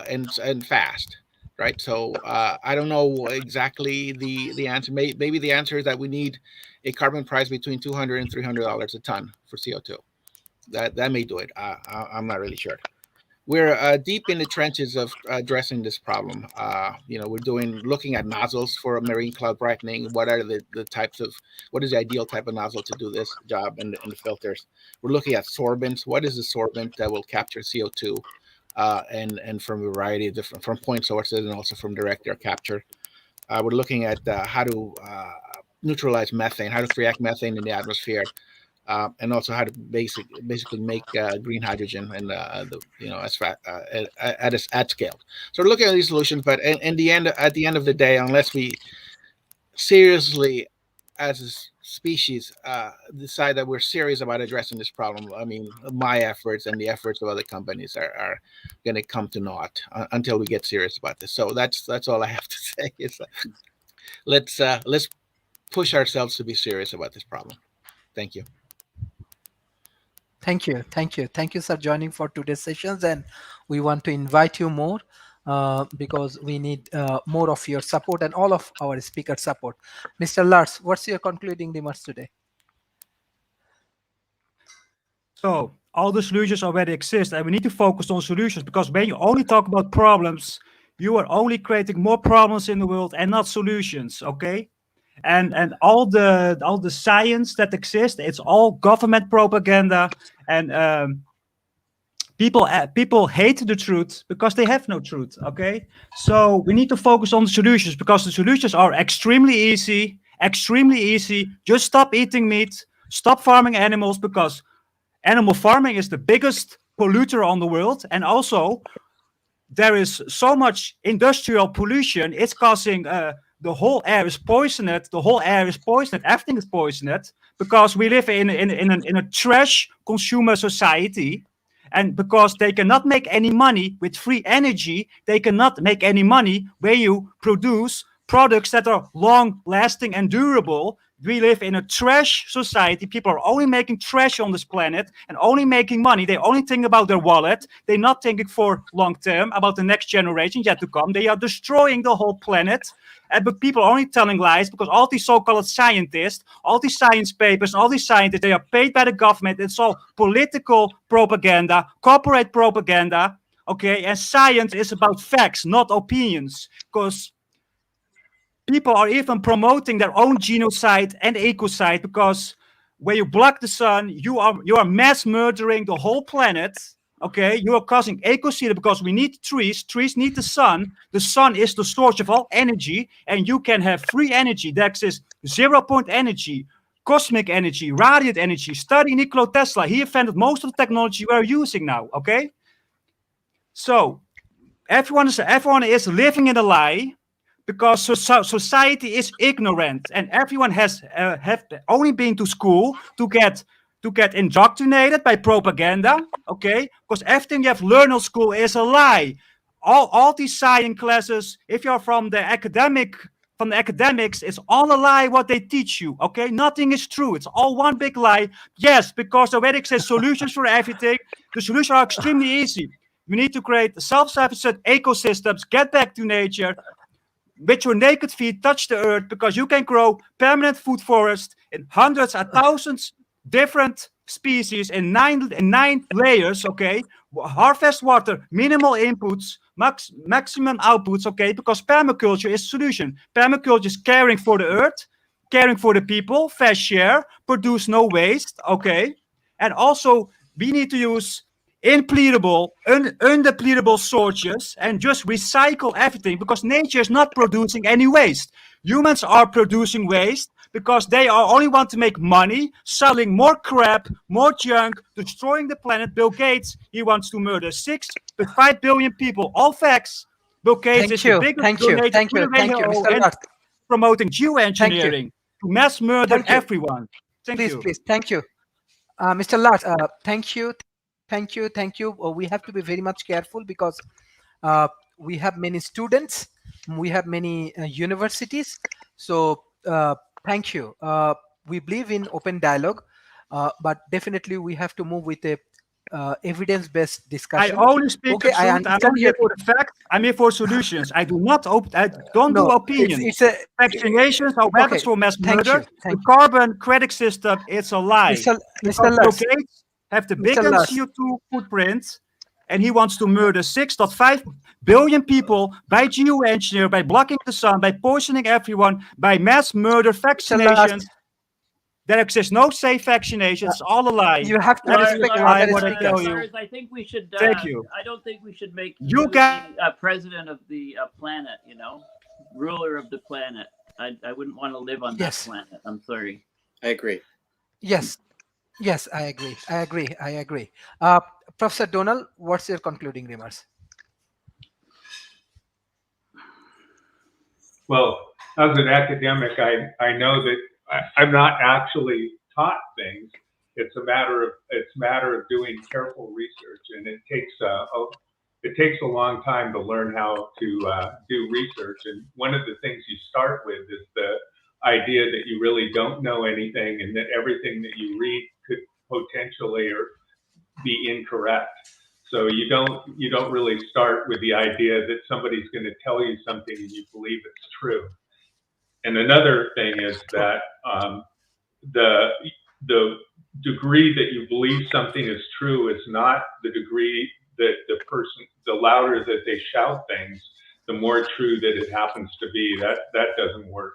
Speaker 7: and fast, right? So I don't know exactly the answer. Maybe the answer is that we need a carbon price between $200 and $300 a ton for CO2. That may do it. I'm not really sure. We're deep in the trenches of addressing this problem. We're looking at nozzles for marine cloud brightening. What are the types of, what is the ideal type of nozzle to do this job, and the filters. We're looking at sorbents. What is the sorbent that will capture CO2? And from a variety of different, from point sources and also from direct air capture. We're looking at how to neutralize methane, how to react methane in the atmosphere, and also how to basically make green hydrogen and at scale. So we're looking at these solutions, but at the end of the day, unless we seriously, as a species, decide that we're serious about addressing this problem, I mean, my efforts and the efforts of other companies are going to come to naught until we get serious about this. So that's all I have to say. Is let's push ourselves to be serious about this problem. Thank you.
Speaker 1: Thank you. Thank you. Thank you, sir, joining for today's sessions. And we want to invite you more because we need more of your support and all of our speaker support. Mr. Lars, what's your concluding remarks today?
Speaker 10: So all the solutions already exist, and we need to focus on solutions, because when you only talk about problems, you are only creating more problems in the world and not solutions. Okay. And all the science that exists, it's all government propaganda, and people hate the truth because they have no truth. Okay, so we need to focus on the solutions, because the solutions are extremely easy. Just stop eating meat, stop farming animals, because animal farming is the biggest polluter on the world, and also there is so much industrial pollution. It's causing the whole air is poisoned. Everything is poisoned, because we live in a trash consumer society. And because they cannot make any money with free energy, they cannot make any money where you produce products that are long lasting and durable. We live in a trash society. People are only making trash on this planet and only making money. They only think about their wallet. They're not thinking for long term about the next generation yet to come. They are destroying the whole planet. But people are only telling lies, because all these so-called scientists, all these science papers, all these scientists, they are paid by the government. It's all political propaganda, corporate propaganda. Okay, and science is about facts, not opinions, because people are even promoting their own genocide and ecocide, because when you block the sun, you are mass murdering the whole planet. Okay, you are causing ecocide, because we need trees. Trees need the sun. The sun is the source of all energy, and you can have free energy. That is 0-point energy, cosmic energy, radiant energy. Study Nikola Tesla. He invented most of the technology we're using now. Okay, so everyone is living in a lie, because society is ignorant, and everyone have only been to school to get indoctrinated by propaganda. Okay, because everything you have learned in school is a lie. All these science classes, if you're from the academics, it's all a lie what they teach you. Okay, nothing is true. It's all one big lie. Yes, because the Vedic says solutions for everything. The solutions are extremely easy. We need to create self-sufficient ecosystems, get back to nature, with your naked feet touch the earth, because you can grow permanent food forest in hundreds and thousands different species in nine layers. Okay, harvest water, minimal inputs, maximum outputs. Okay, because permaculture is a solution. Permaculture is caring for the earth, caring for the people, fair share, produce no waste, okay? And also, we need to use undepletable sources and just recycle everything because nature is not producing any waste. Humans are producing waste because they are only want to make money, selling more crap, more junk, destroying the planet. Bill Gates, he wants to murder 5 billion people. All facts. Bill Gates is the biggest donator to the WHO and promoting geoengineering to mass murder everyone. Thank you.
Speaker 1: Please, thank you. Mr. Lars, thank you. We have to be very much careful because we have many students, we have many universities. So thank you. We believe in open dialogue, but definitely we have to move with a evidence-based discussion.
Speaker 10: I only speak the truth. I'm here for the facts. I'm here for solutions. I do not. I don't do opinions. Vaccinations are weapons for mass murder. The carbon credit system, it's a lie.
Speaker 1: Mr. Lars,
Speaker 10: have the biggest CO2 footprint, and he wants to murder 6.5 billion people by geoengineering, by blocking the sun, by poisoning everyone, by mass murder, vaccinations. There exists no safe vaccinations. It's all a lie.
Speaker 1: You have to respect
Speaker 4: what I tell you. I think we should.
Speaker 10: Thank you.
Speaker 4: I don't think we should make
Speaker 10: you guys
Speaker 4: president of the planet. You know, ruler of the planet. I wouldn't want to live on that planet. I'm sorry.
Speaker 8: I agree.
Speaker 1: Yes, I agree. Professor Donald, what's your concluding remarks?
Speaker 9: Well, as an academic, I know that I'm not actually taught things. It's a matter of doing careful research, and it takes a long time to learn how to do research. And one of the things you start with is the idea that you really don't know anything, and that everything that you read could potentially be incorrect. So you don't really start with the idea that somebody's going to tell you something and you believe it's true. And another thing is that the degree that you believe something is true is not the degree that the louder that they shout things, the more true that it happens to be. That doesn't work.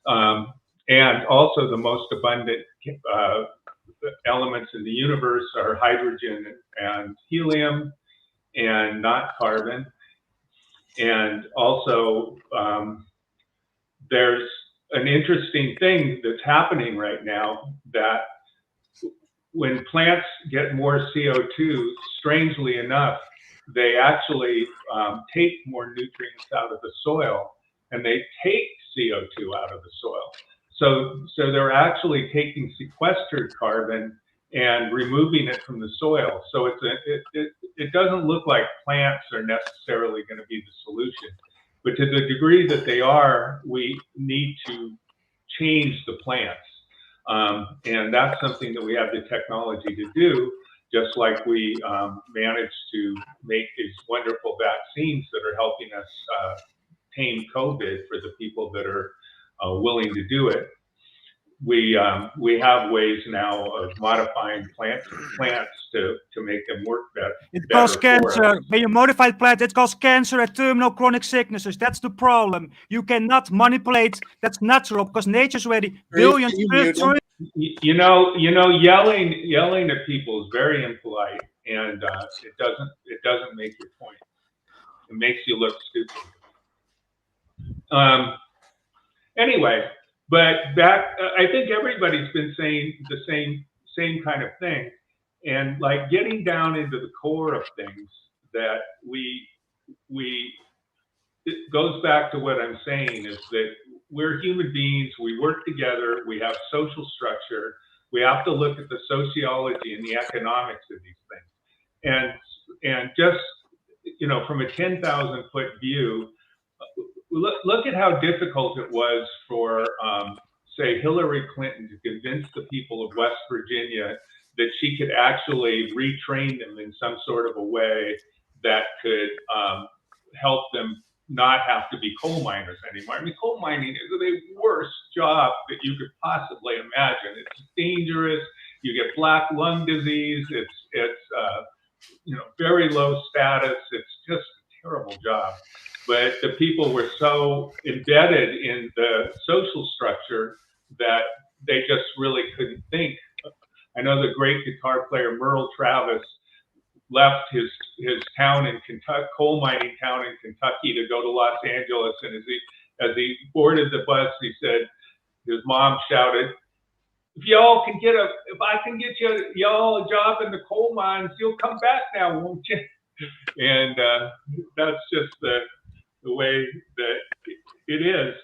Speaker 9: And also the most abundant elements in the universe are hydrogen and helium, and not carbon. And also, there's an interesting thing that's happening right now, that when plants get more CO2, strangely enough, they actually take more nutrients out of the soil, and they take CO2 out of the soil. So they're actually taking sequestered carbon and removing it from the soil. So it doesn't look like plants are necessarily going to be the solution. But to the degree that they are, we need to change the plants. And that's something that we have the technology to do, just like we managed to make these wonderful vaccines that are helping us tame COVID for the people that are willing to do it. We have ways now of modifying plants to make them work better.
Speaker 10: It causes cancer. When you modify plants, it causes cancer and terminal chronic sicknesses. That's the problem. You cannot manipulate. That's natural because nature's already billions.
Speaker 9: You know, yelling at people is very impolite, and it doesn't make your point. It makes you look stupid. Anyway. But I think everybody's been saying the same kind of thing, and like getting down into the core of things, that it goes back to what I'm saying, is that we're human beings, we work together, we have social structure, we have to look at the sociology and the economics of these things, and just, you know, from a 10,000 foot view. Look at how difficult it was for, say, Hillary Clinton to convince the people of West Virginia that she could actually retrain them in some sort of a way that could help them not have to be coal miners anymore. I mean, coal mining is the worst job that you could possibly imagine. It's dangerous. You get black lung disease. It's you know, very low status. It's just a terrible job. But the people were so embedded in the social structure that they just really couldn't think. I know the great guitar player Merle Travis left his town in Kentucky, coal mining town in Kentucky, to go to Los Angeles. And as he boarded the bus, he said, his mom shouted, if I can get y'all a job in the coal mines, you'll come back now, won't you? And that's just the way that it is.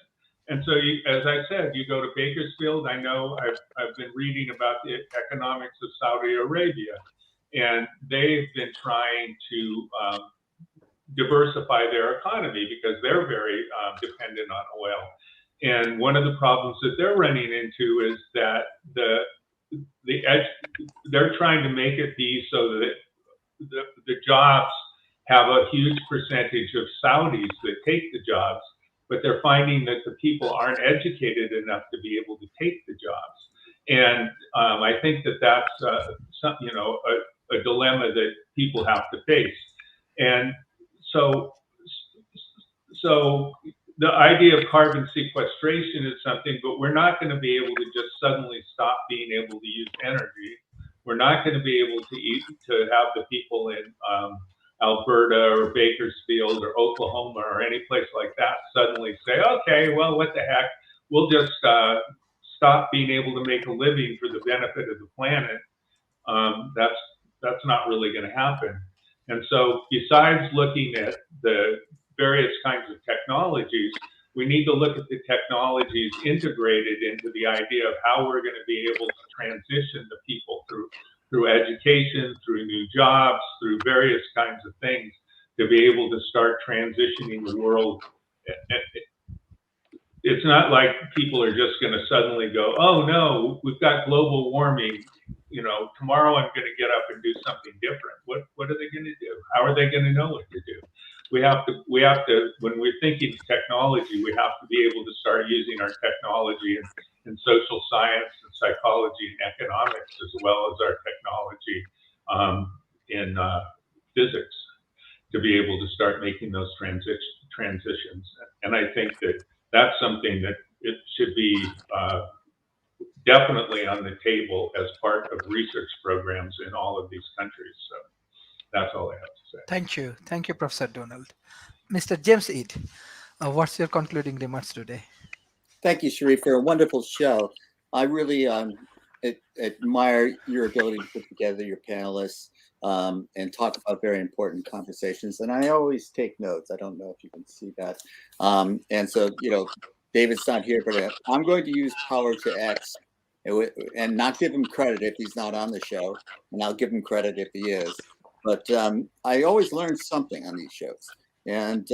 Speaker 9: And so, as I said, you go to Bakersfield. I know I've been reading about the economics of Saudi Arabia, and they've been trying to diversify their economy because they're very dependent on oil. And one of the problems that they're running into is that they're trying to make it be so that the jobs have a huge percentage of Saudis that take the jobs, but they're finding that the people aren't educated enough to be able to take the jobs. And I think that that's a dilemma that people have to face. And so the idea of carbon sequestration is something, but we're not going to be able to just suddenly stop being able to use energy. We're not going to be able to have the people in Alberta or Bakersfield or Oklahoma or any place like that suddenly say, okay, well, what the heck? We'll just stop being able to make a living for the benefit of the planet. That's not really going to happen. And so besides looking at the various kinds of technologies, we need to look at the technologies integrated into the idea of how we're going to be able to transition the people through education, through new jobs, through various kinds of things to be able to start transitioning the world. It's not like people are just going to suddenly go, oh no, we've got global warming. Tomorrow I'm going to get up and do something different. What are they going to do? How are they going to know what to do? We have to, when we're thinking technology, we have to be able to start using our technology in social science and psychology and economics, as well as our technology in physics, to be able to start making those transitions. And I think that that's something that it should be definitely on the table as part of research programs in all of these countries. So that's all I have to say.
Speaker 1: Thank you, Professor Donald. Mr. James Eid, what's your concluding remarks today?
Speaker 8: Thank you, Sharif, for a wonderful show. I really admire your ability to put together your panelists and talk about very important conversations. And I always take notes. I don't know if you can see that. And so, David's not here, but I'm going to use power to X and not give him credit if he's not on the show. And I'll give him credit if he is. But I always learn something on these shows. And,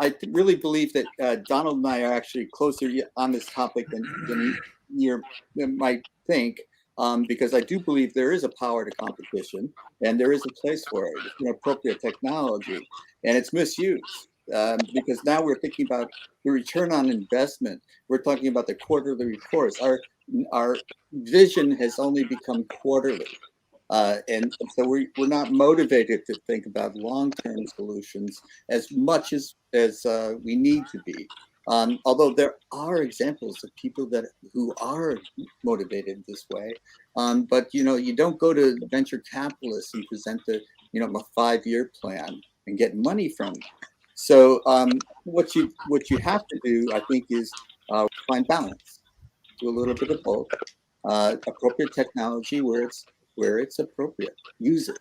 Speaker 8: I really believe that Donald and I are actually closer on this topic than you might think, because I do believe there is a power to competition and there is a place for it. It's appropriate technology and it's misuse. Because now we're thinking about the return on investment. We're talking about the quarterly reports. Our vision has only become quarterly. And so we're not motivated to think about long-term solutions as much as we need to be. Although there are examples of people who are motivated this way. But you don't go to venture capitalists and present a 5-year plan and get money from them. So what you have to do, I think, is find balance. Do a little bit of both. Appropriate technology where it's appropriate. Use it,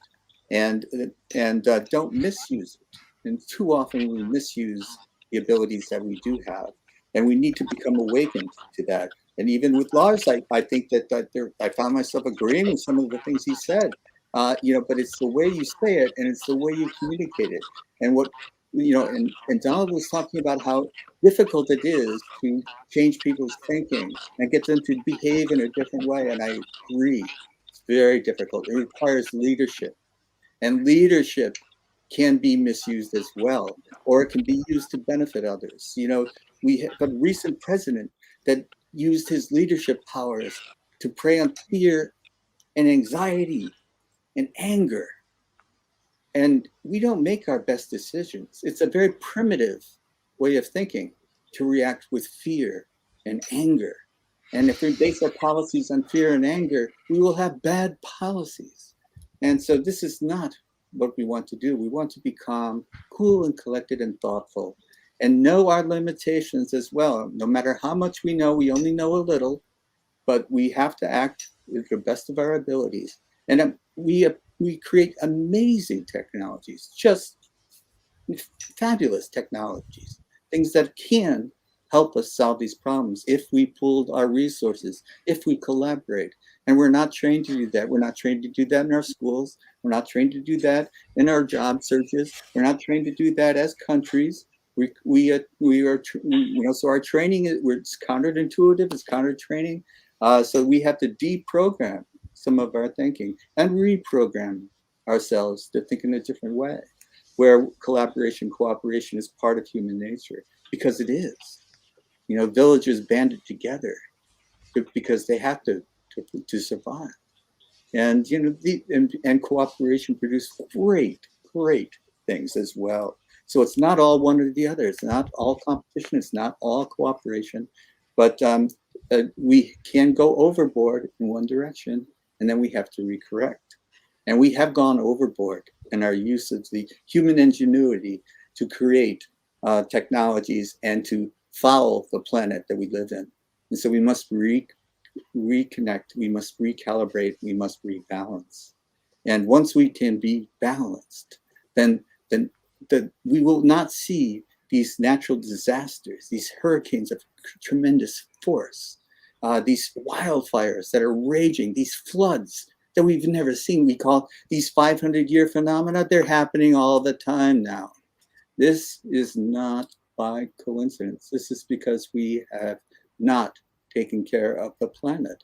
Speaker 8: and don't misuse it. And too often we misuse the abilities that we do have, and we need to become awakened to that. And even with Lars, I think that I found myself agreeing with some of the things he said. But it's the way you say it, and it's the way you communicate it. And what and Donald was talking about how difficult it is to change people's thinking and get them to behave in a different way. And I agree. It's very difficult. It requires leadership, and leadership can be misused as well, or it can be used to benefit others. We have a recent president that used his leadership powers to prey on fear and anxiety and anger. And we don't make our best decisions. It's a very primitive way of thinking to react with fear and anger. And if we base our policies on fear and anger, we will have bad policies. And so this is not what we want to do. We want to be calm, cool, and collected and thoughtful, and know our limitations as well. No matter how much we know, we only know a little, but we have to act with the best of our abilities. And we create amazing technologies, just fabulous technologies, things that can help us solve these problems if we pooled our resources, if we collaborate. And we're not trained to do that. We're not trained to do that in our schools. We're not trained to do that in our job searches. We're not trained to do that as countries. We are, so our training it's counterintuitive, it's counter training. So we have to deprogram some of our thinking and reprogram ourselves to think in a different way, where collaboration, cooperation is part of human nature, because it is. Villagers banded together because they have to survive. And and cooperation produce great things as well. So it's not all one or the other. It's not all competition. It's not all cooperation. But we can go overboard in one direction, and then we have to recorrect. And we have gone overboard in our use of the human ingenuity to create technologies and to foul the planet that we live in. And so we must reconnect, we must recalibrate, we must rebalance. And once we can be balanced, then we will not see these natural disasters, these hurricanes of tremendous force, these wildfires that are raging, these floods that we've never seen. We call these 500-year phenomena. They're happening all the time now. This is not by coincidence. This is because we have not taken care of the planet.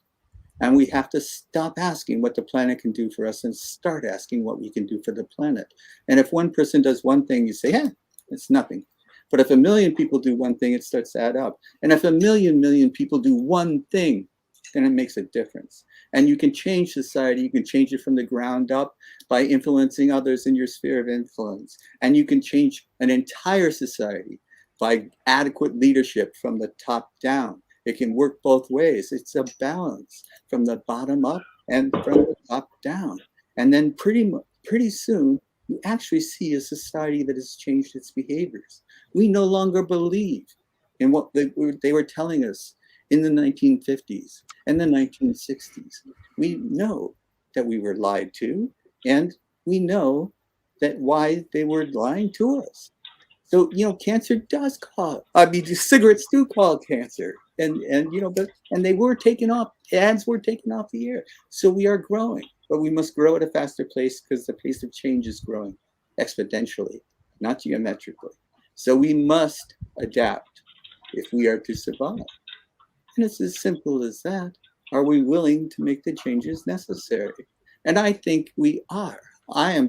Speaker 8: And we have to stop asking what the planet can do for us and start asking what we can do for the planet. And if one person does one thing, you say, it's nothing. But if 1 million people do one thing, it starts to add up. And if 1 million people do one thing, then it makes a difference. And you can change society. You can change it from the ground up by influencing others in your sphere of influence. And you can change an entire society by adequate leadership from the top down. It can work both ways. It's a balance from the bottom up and from the top down. And then pretty soon, you actually see a society that has changed its behaviors. We no longer believe in what they were telling us in the 1950s and the 1960s. We know that we were lied to, and we know that why they were lying to us. So, cancer does cause, cigarettes do cause cancer. And they were taken off, ads were taken off the air. So we are growing, but we must grow at a faster pace because the pace of change is growing exponentially, not geometrically. So we must adapt if we are to survive. And it's as simple as that. Are we willing to make the changes necessary? And I think we are. I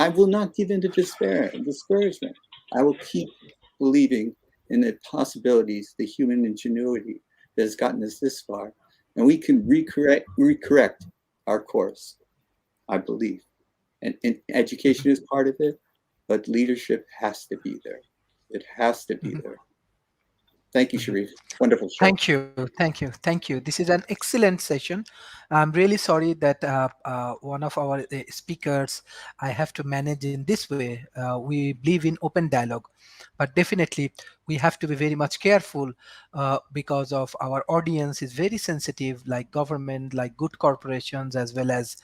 Speaker 8: will not give in to despair and discouragement. I will keep believing in the possibilities, the human ingenuity that has gotten us this far. And we can recorrect our course, I believe. And education is part of it, but leadership has to be there. It has to be there. Thank you, Sharif. Wonderful show.
Speaker 1: Thank you. This is an excellent session. I'm really sorry that one of our speakers I have to manage in this way. We believe in open dialogue, but definitely we have to be very much careful because of our audience is very sensitive, like government, like good corporations, as well as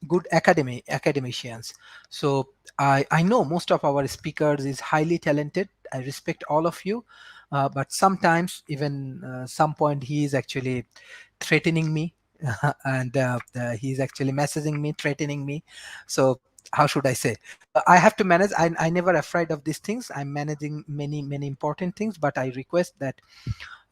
Speaker 1: good academicians. So I know most of our speakers is highly talented. I respect all of you. But sometimes even some point he is actually threatening me and he's actually messaging me, threatening me. So how should I say? I have to manage. I never afraid of these things. I'm managing many important things, but I request that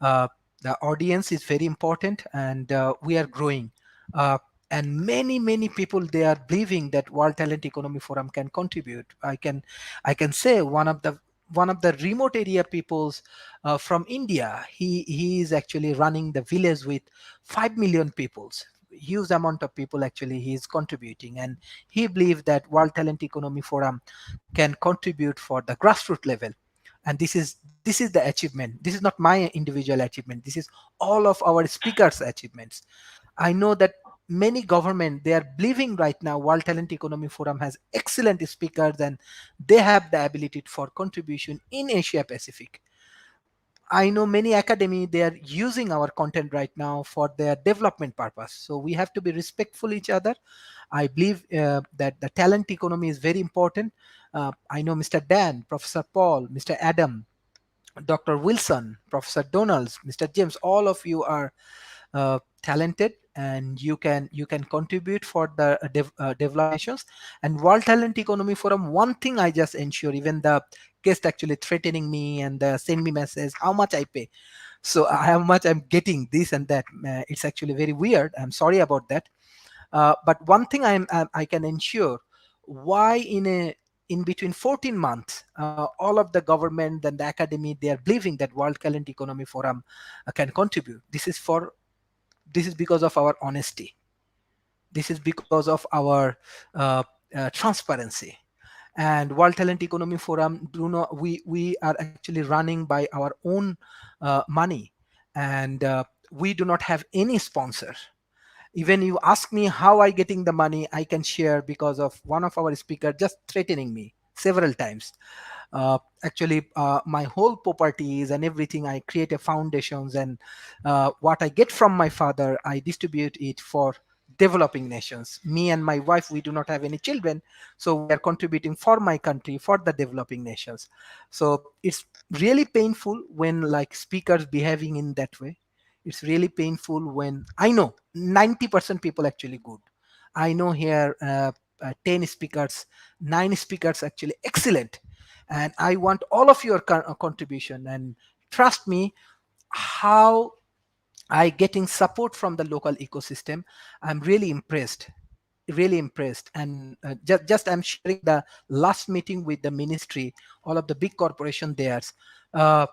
Speaker 1: the audience is very important, and we are growing. And many people, they are believing that World Talent Economy Forum can contribute. I can say one of the remote area peoples from India, he is actually running the village with 5 million peoples, huge amount of people actually he is contributing, and he believes that World Talent Economy Forum can contribute for the grassroots level. And this is the achievement. This is not my individual achievement. This is all of our speakers' achievements. I know that many government, they are believing right now World Talent Economy Forum has excellent speakers and they have the ability for contribution in Asia Pacific. I know many academy, they are using our content right now for their development purpose. So we have to be respectful each other. I believe that the talent economy is very important. I know Mr. Dan, Professor Paul, Mr. Adam, Dr. Wilson, Professor Donalds, Mr. James, all of you are talented, and you can contribute for the developed nations. And World Talent Economy Forum, one thing I just ensure, even the guest actually threatening me and send me message how much I pay, so how much I'm getting this and that. It's actually very weird. I'm sorry about that. But one thing I can ensure, why in between 14 months, all of the government and the academy, they are believing that World Talent Economy Forum can contribute. This is because of our honesty. This is because of our uh, transparency. And World Talent Economy Forum, do not we are actually running by our own money, and we do not have any sponsor. Even you ask me how I getting the money, I can share because of one of our speaker just threatening me several times. Actually, my whole properties and everything, I create a foundations, and what I get from my father, I distribute it for developing nations. Me and my wife, we do not have any children, so we are contributing for my country, for the developing nations. So it's really painful when like speakers behaving in that way. It's really painful when I know 90% people actually good. I know here 10 speakers, 9 speakers actually excellent, and I want all of your contribution. And trust me, how I getting support from the local ecosystem, I'm really impressed, really impressed. And just I'm sharing the last meeting with the ministry, all of the big corporation there. uh,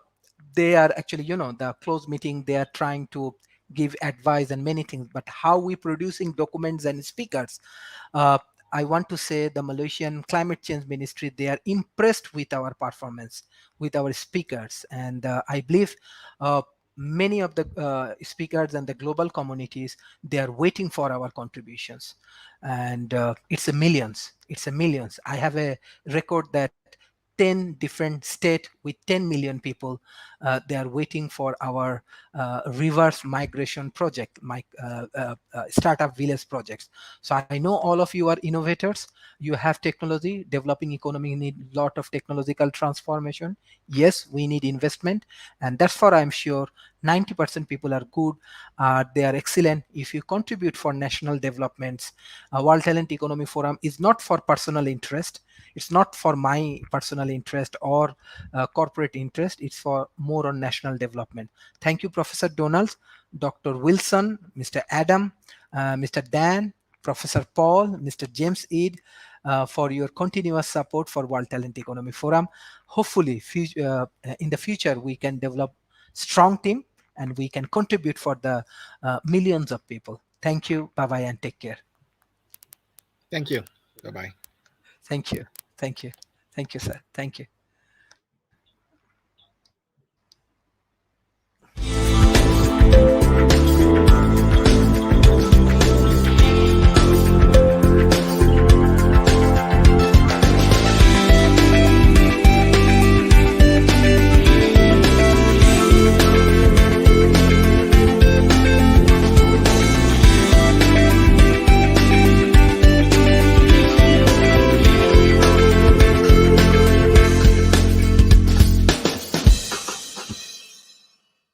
Speaker 1: they are actually, the closed meeting, they are trying to give advice and many things, but how we producing documents and speakers, uh, I want to say the Malaysian climate change ministry, they are impressed with our performance, with our speakers. And I believe many of the speakers and the global communities, they are waiting for our contributions. And it's a millions. I have a record that 10 different state with 10 million people, they are waiting for our reverse migration project, my startup village projects. So I know all of you are innovators. You have technology. Developing economy need lot of technological transformation. Yes, we need investment, and that's why I'm sure 90% people are good. They are excellent. If you contribute for national developments, World Talent Economy Forum is not for personal interest. It's not for my personal interest or corporate interest. It's for more on national development. Thank you, Professor Donald, Dr. Wilson, Mr. Adam, Mr. Dan, Professor Paul, Mr. James Eid, for your continuous support for World Talent Economy Forum. Hopefully, in the future, we can develop strong team and we can contribute for the millions of people. Thank you. Bye-bye and take care.
Speaker 7: Thank you. Bye bye.
Speaker 1: Thank you. Thank you. Thank you, sir. Thank you.